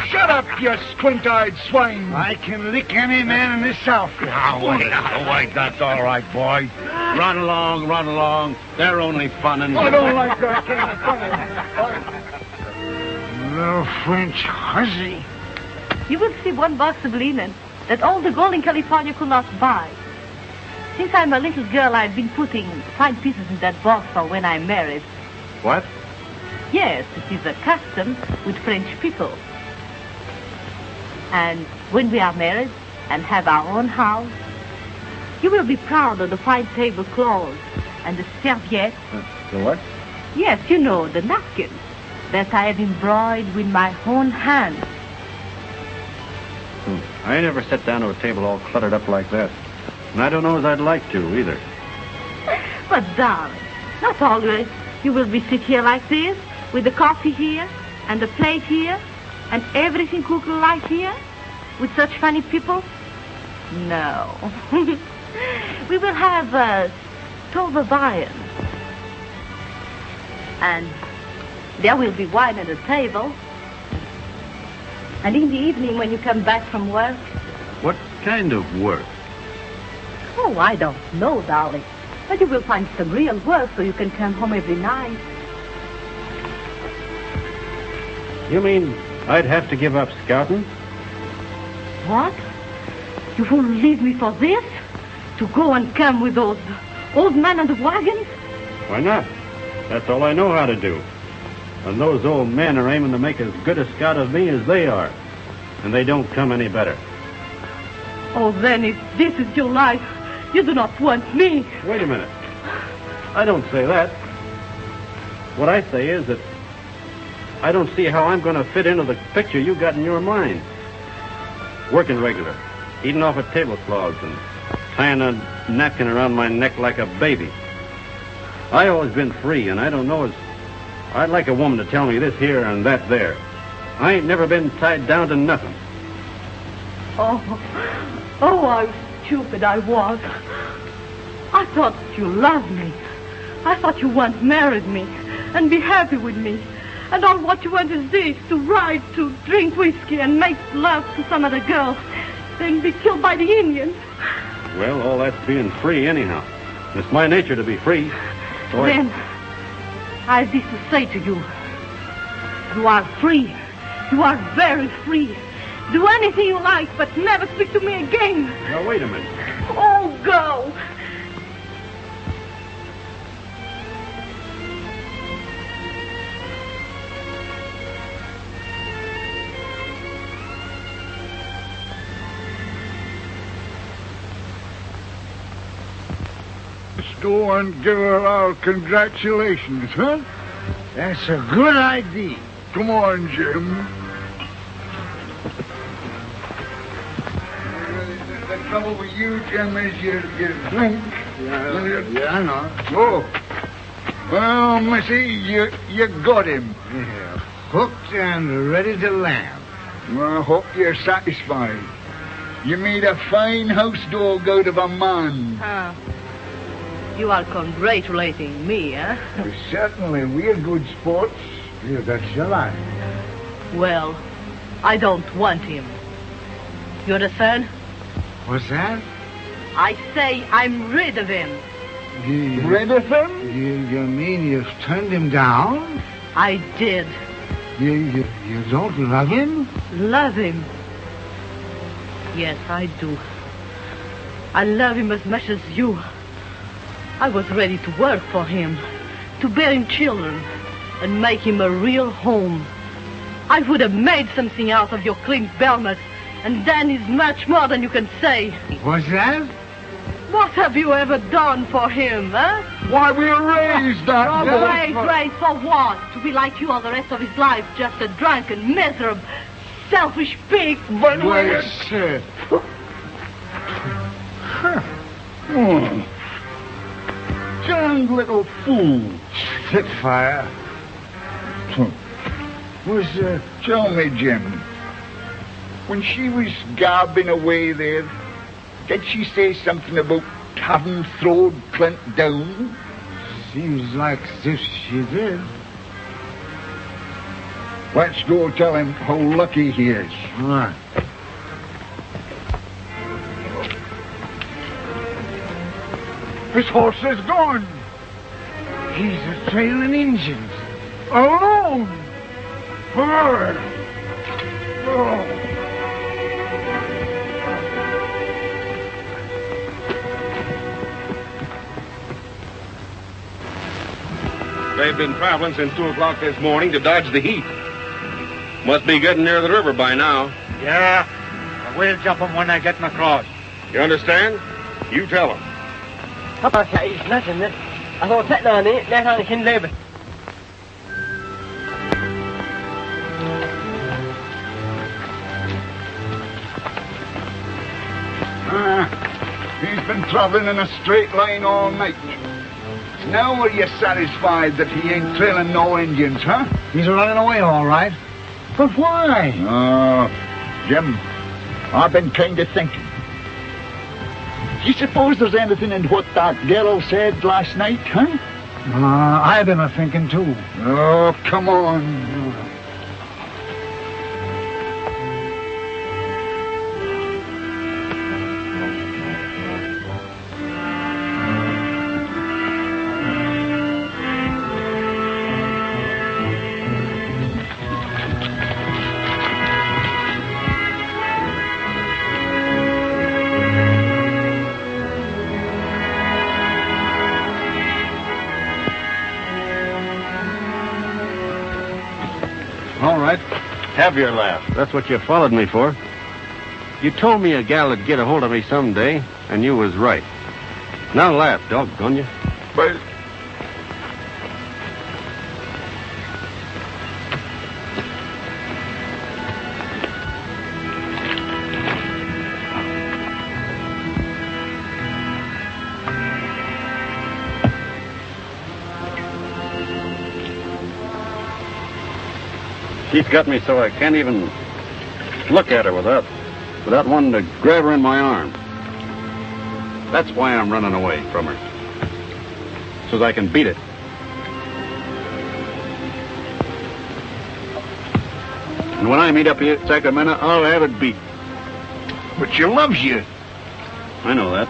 Shut up, you squint-eyed swine. I can lick any man in this South. wait, that's all right, boy. Run along. They're only funning. I don't like that kind of fun. Little French hussy. You will see one box of linen that all the gold in California could not buy. Since I'm a little girl, I've been putting fine pieces in that box for when I'm married. What? Yes, it is a custom with French people. And when we are married and have our own house, you will be proud of the fine tablecloths and the serviettes. The what? Yes, you know, the napkins that I have embroidered with my own hands. I never sat down to a table all cluttered up like that. And I don't know as I'd like to, either. But, darling, not always. You will be sit here like this, with the coffee here, and the plate here, and everything cooked right here, with such funny people? No. We will have a stove of iron. And there will be wine at the table. And in the evening, when you come back from work... What kind of work? Oh, I don't know, darling. But you will find some real work so you can come home every night. You mean I'd have to give up scouting? What? You won't leave me for this? To go and come with those old men on the wagons? Why not? That's all I know how to do. And those old men are aiming to make as good a scout of me as they are. And they don't come any better. Oh, then if this is your life, you do not want me. Wait a minute. I don't say that. What I say is that I don't see how I'm going to fit into the picture you got in your mind. Working regular, eating off of tablecloths and tying a napkin around my neck like a baby. I always been free, and I don't know as I'd like a woman to tell me this here and that there. I ain't never been tied down to nothing. Oh, how stupid I was. I thought you loved me. I thought you once married me and be happy with me. And all what you want is this, to ride, to drink whiskey and make love to some other girl, then be killed by the Indians. Well, all that's being free anyhow. It's my nature to be free. So Then, I have this to say to you. You are free. You are very free. Do anything you like, but never speak to me again. Now, wait a minute. Oh, go. Let's go and give her our congratulations, huh? That's a good idea. Come on, Jim. The trouble with you, Jim, is you drink. Yeah, I know. Oh. Well, Missy, you got him. Yeah. Hooked and ready to land. Well, I hope you're satisfied. You made a fine house dog out of a man. You are congratulating me, eh? Certainly, we're good sports. Yeah, that's your life. Well, I don't want him. You understand? What's that? I say I'm rid of him. Rid of him? You mean you've turned him down? I did. You don't love him? Love him? Yes, I do. I love him as much as you. I was ready to work for him, to bear him children, and make him a real home. I would have made something out of your Clint Belmet, and Dan is much more than you can say. What's that? What have you ever done for him, huh? Why, we raised that boy. Raised for what? To be like you all the rest of his life, just a drunken, miserable, selfish pig. But Well, sir. darned little fool. Spitfire. Tell me, Jim, when she was garbing away there, did she say something about having thrown Clint down? Seems like as if she did. Let's go tell him how lucky he is. All right. His horse is gone. He's a trailing Indians. Alone. Oh. They've been traveling since 2 o'clock this morning to dodge the heat. Must be getting near the river by now. Yeah, we'll jump them when they're getting across. You understand? You tell them. Papa säger snacken det. Alltså sätta ni där han kan leva. He's been traveling in a straight line all night. Now are you satisfied that he ain't trailing no Indians, huh? He's running away, all right. But why? Jim, I've been kind of thinking. Do you suppose there's anything in what that girl said last night, huh? I've been a-thinking, too. Oh, come on. All right. Have your laugh. That's what you followed me for. You told me a gal would get a hold of me someday, and you was right. Now laugh, doggone you. But... She's got me so I can't even look at her without wanting to grab her in my arms. That's why I'm running away from her. So that I can beat it. And when I meet up here at Sacramento, I'll have it beat. But she loves you. I know that.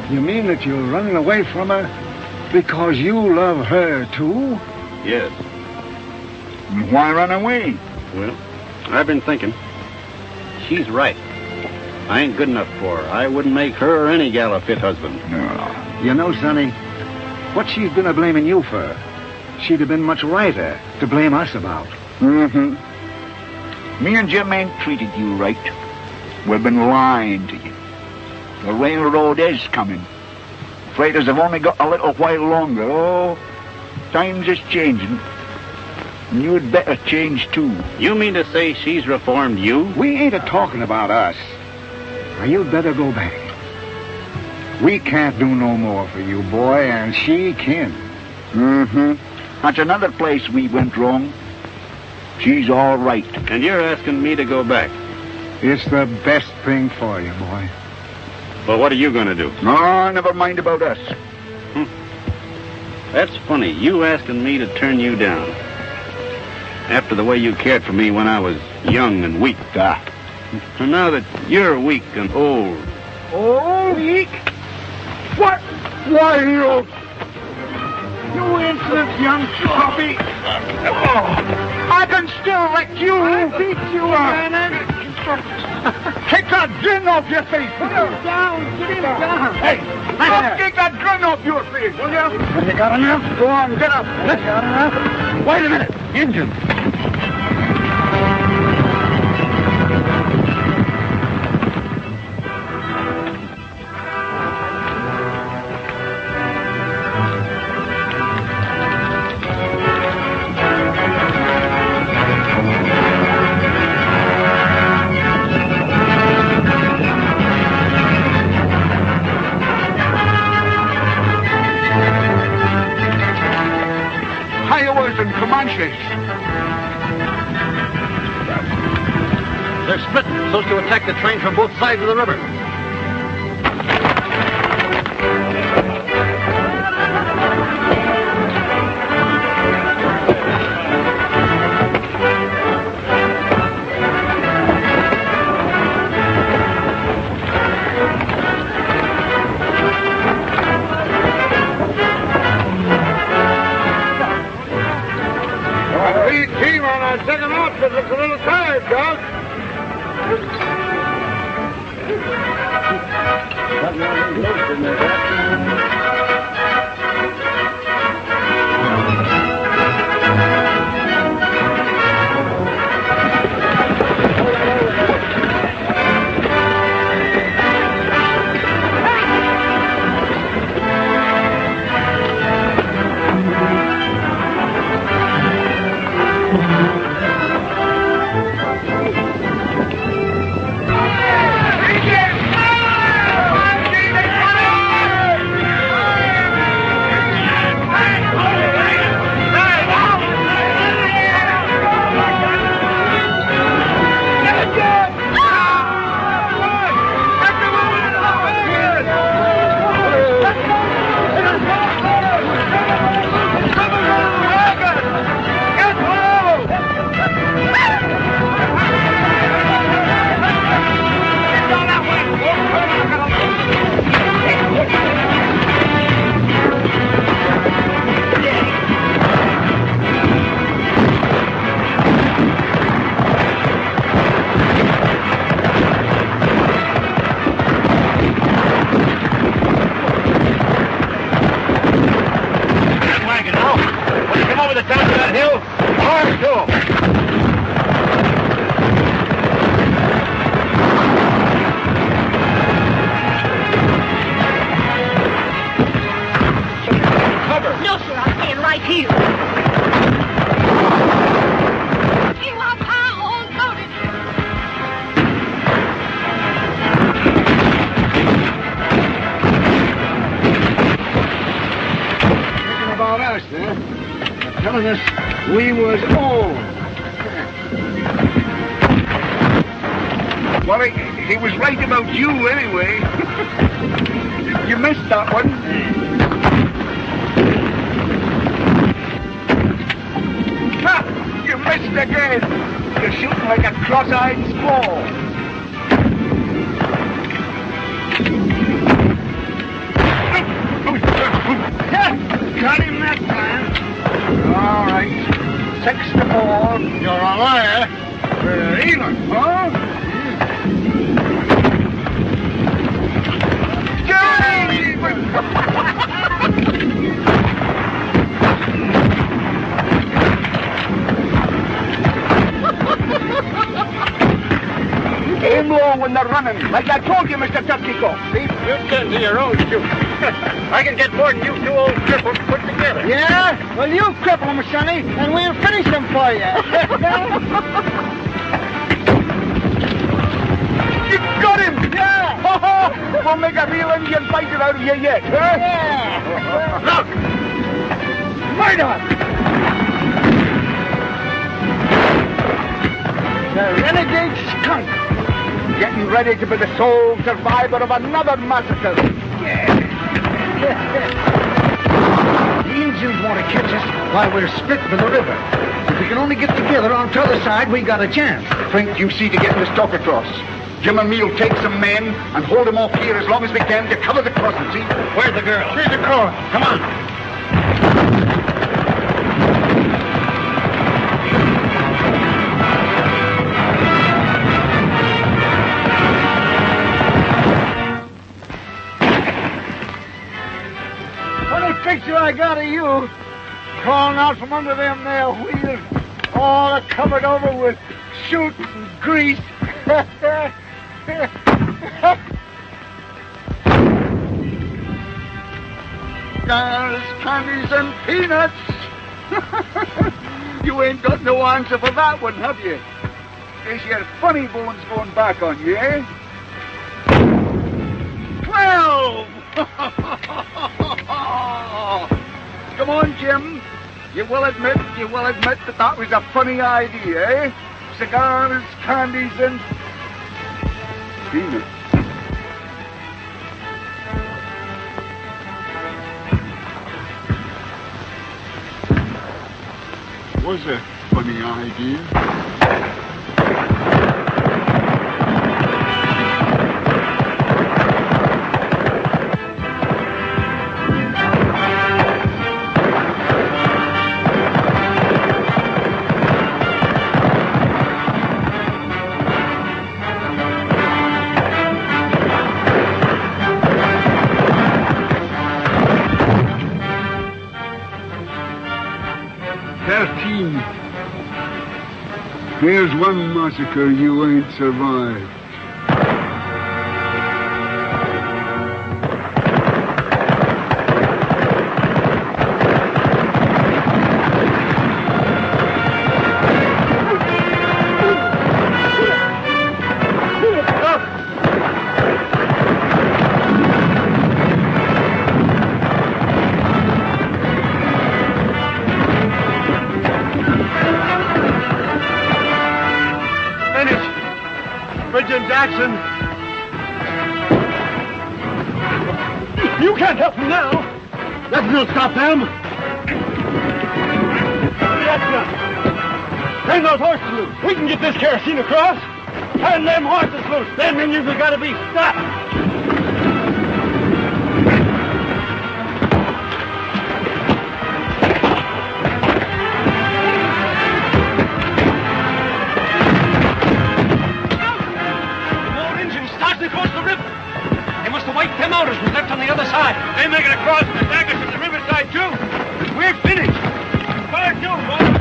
You mean that you're running away from her because you love her, too? Yes. And why run away? Well, I've been thinking. She's right. I ain't good enough for her. I wouldn't make her or any gal a fit husband. No. You know, Sonny, what she's been a-blaming you for, she'd have been much righter to blame us about. Me and Jim ain't treated you right. We've been lying to you. The railroad is coming. Freighters have only got a little while longer. Oh, times is changing. And you'd better change, too. You mean to say she's reformed you? We ain't a-talking about us. Now, you'd better go back. We can't do no more for you, boy, and she can. That's another place we went wrong. She's all right. And you're asking me to go back? It's the best thing for you, boy. Well, what are you going to do? No, never mind about us. That's funny, you asking me to turn you down. After the way you cared for me when I was young and weak. And now that you're weak and old. Old? Weak? What? Why, you insolent young puppy. I can still wreck you. I'll beat you, Ernest. Take that grin off your face. Put him down. Get him down. Hey, take that grin off your face, will you? Have you got enough? Go on, get up. Have you got enough? Wait a minute. Injun. Comanches. They're split so as to attack the train from both sides of the river. Team on our second outfit looks a little tired, Doc. We was old. Well, he was right about you anyway. You missed that one. Ha! You missed again. You're shooting like a cross-eyed squall. Got him that time. All right. 6-4. You're a liar. Even, huh? Aim low when they're running, like I told you, Mr. Turkeyco. See, you tend to your own shoot. I can get more than you two old cripples put together. Yeah? Well, you cripple them, Sonny, and we'll finish them for you. You got him! Yeah! We'll make a real Indian fighter out of you yet, huh? Yeah! Look! Murder! The renegade skunk! Getting ready to be the sole survivor of another massacre. Yeah. The Indians want to catch us while we're split by the river. If we can only get together on the other side, we got a chance. Flint, you see to getting this dock across. Jim and me'll take some men and hold them off here as long as we can to cover the crossing, see? Where's the girl? Here's the car. Come on. Picture I got of you crawling out from under them there wheels, all covered over with soot and grease. There's candies and peanuts. You ain't got no answer for that one, have you? There's your funny bones going back on you, eh? 12! Come on, Jim. You will admit that was a funny idea, eh? Cigars, candies, and peanuts. Was a funny idea. There's one massacre you ain't survived. Jackson! You can't help me now! Nothing will stop them! Turn those horses loose! We can get this kerosene across! Turn them horses loose! Them Indians have got to be stopped! Them outers was left on the other side. They make it across and attack us from the riverside, too. But we're finished. Fire to them, boys.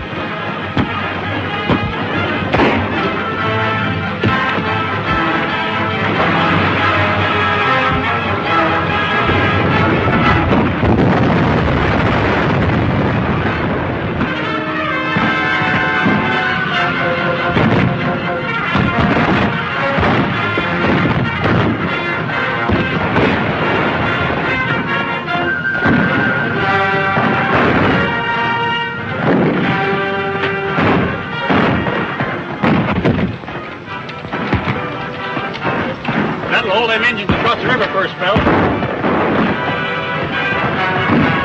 Hold them engines across the river for a spell.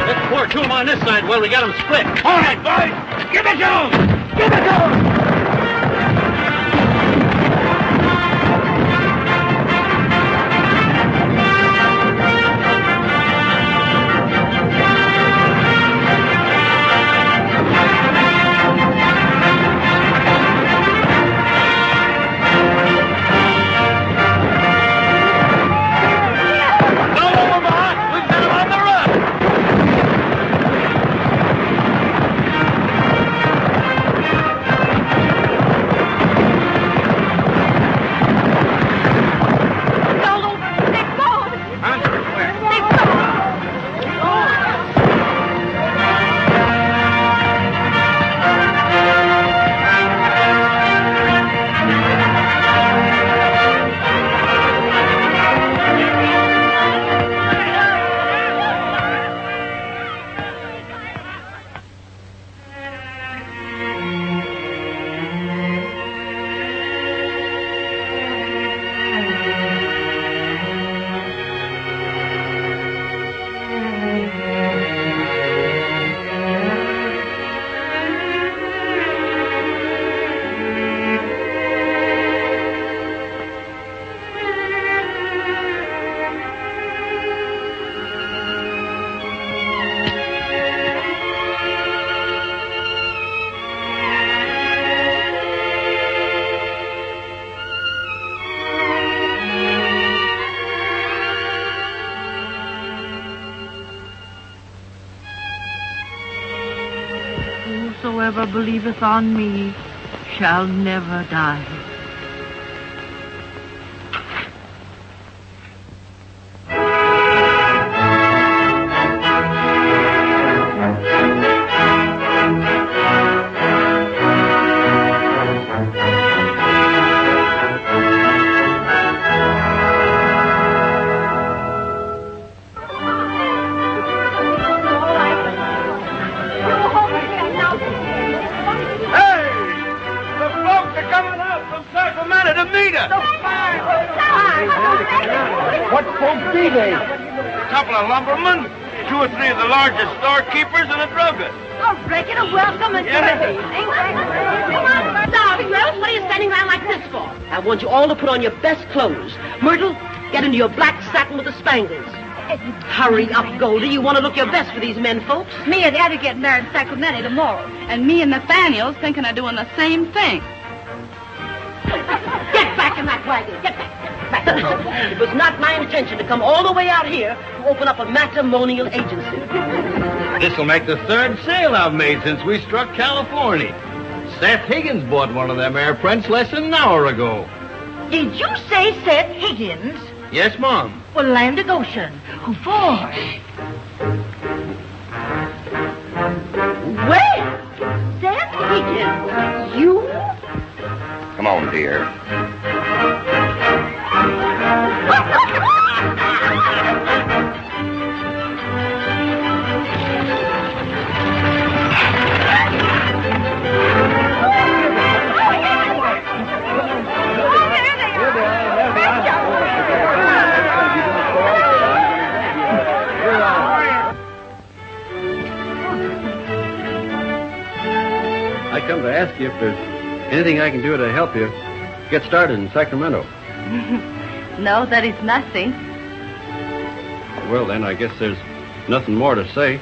Let's pour two of them on this side while we got them split. All right, boys. Give it to them. Give it to them. Whosoever believeth on me shall never die. What folks be they? A couple of lumbermen, 2 or 3 of the largest storekeepers, and a druggist. A regular welcome and everything. Now, girls, what are you standing around like this for? I want you all to put on your best clothes. Myrtle, get into your black satin with the spangles. Hurry up, Goldie. You want to look your best for these men, folks. Me and Eddie get married in Sacramento tomorrow, and me and Nathaniel's thinking of doing the same thing. Get back in that wagon. Get back. It was not my intention to come all the way out here to open up a matrimonial agency. This will make the 3rd sale I've made since we struck California. Seth Higgins bought one of them air prints less than an hour ago. Did you say Seth Higgins? Yes, Mom. Well, land of Goshen. Who for? Well, Seth Higgins, you? Come on, dear. I come to ask you if there's anything I can do to help you get started in Sacramento. No, there is nothing. Well, then, I guess there's nothing more to say,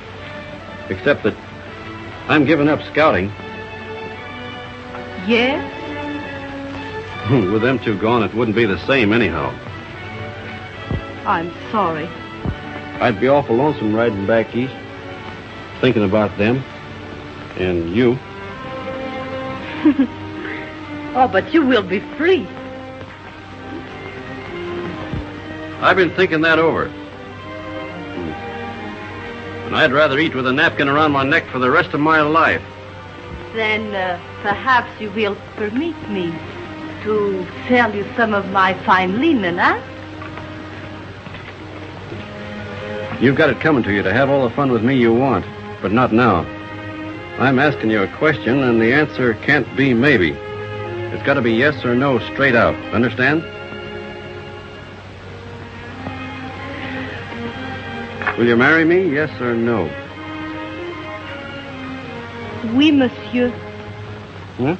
except that I'm giving up scouting. Yes? With them 2 gone, it wouldn't be the same anyhow. I'm sorry. I'd be awful lonesome riding back east, thinking about them and you. Oh, but you will be free. I've been thinking that over. And I'd rather eat with a napkin around my neck for the rest of my life. Then perhaps you will permit me to sell you some of my fine linen, huh? You've got it coming to you to have all the fun with me you want, but not now. I'm asking you a question, and the answer can't be maybe. It's got to be yes or no straight out. Understand? Will you marry me, yes or no? Oui, monsieur. Hmm?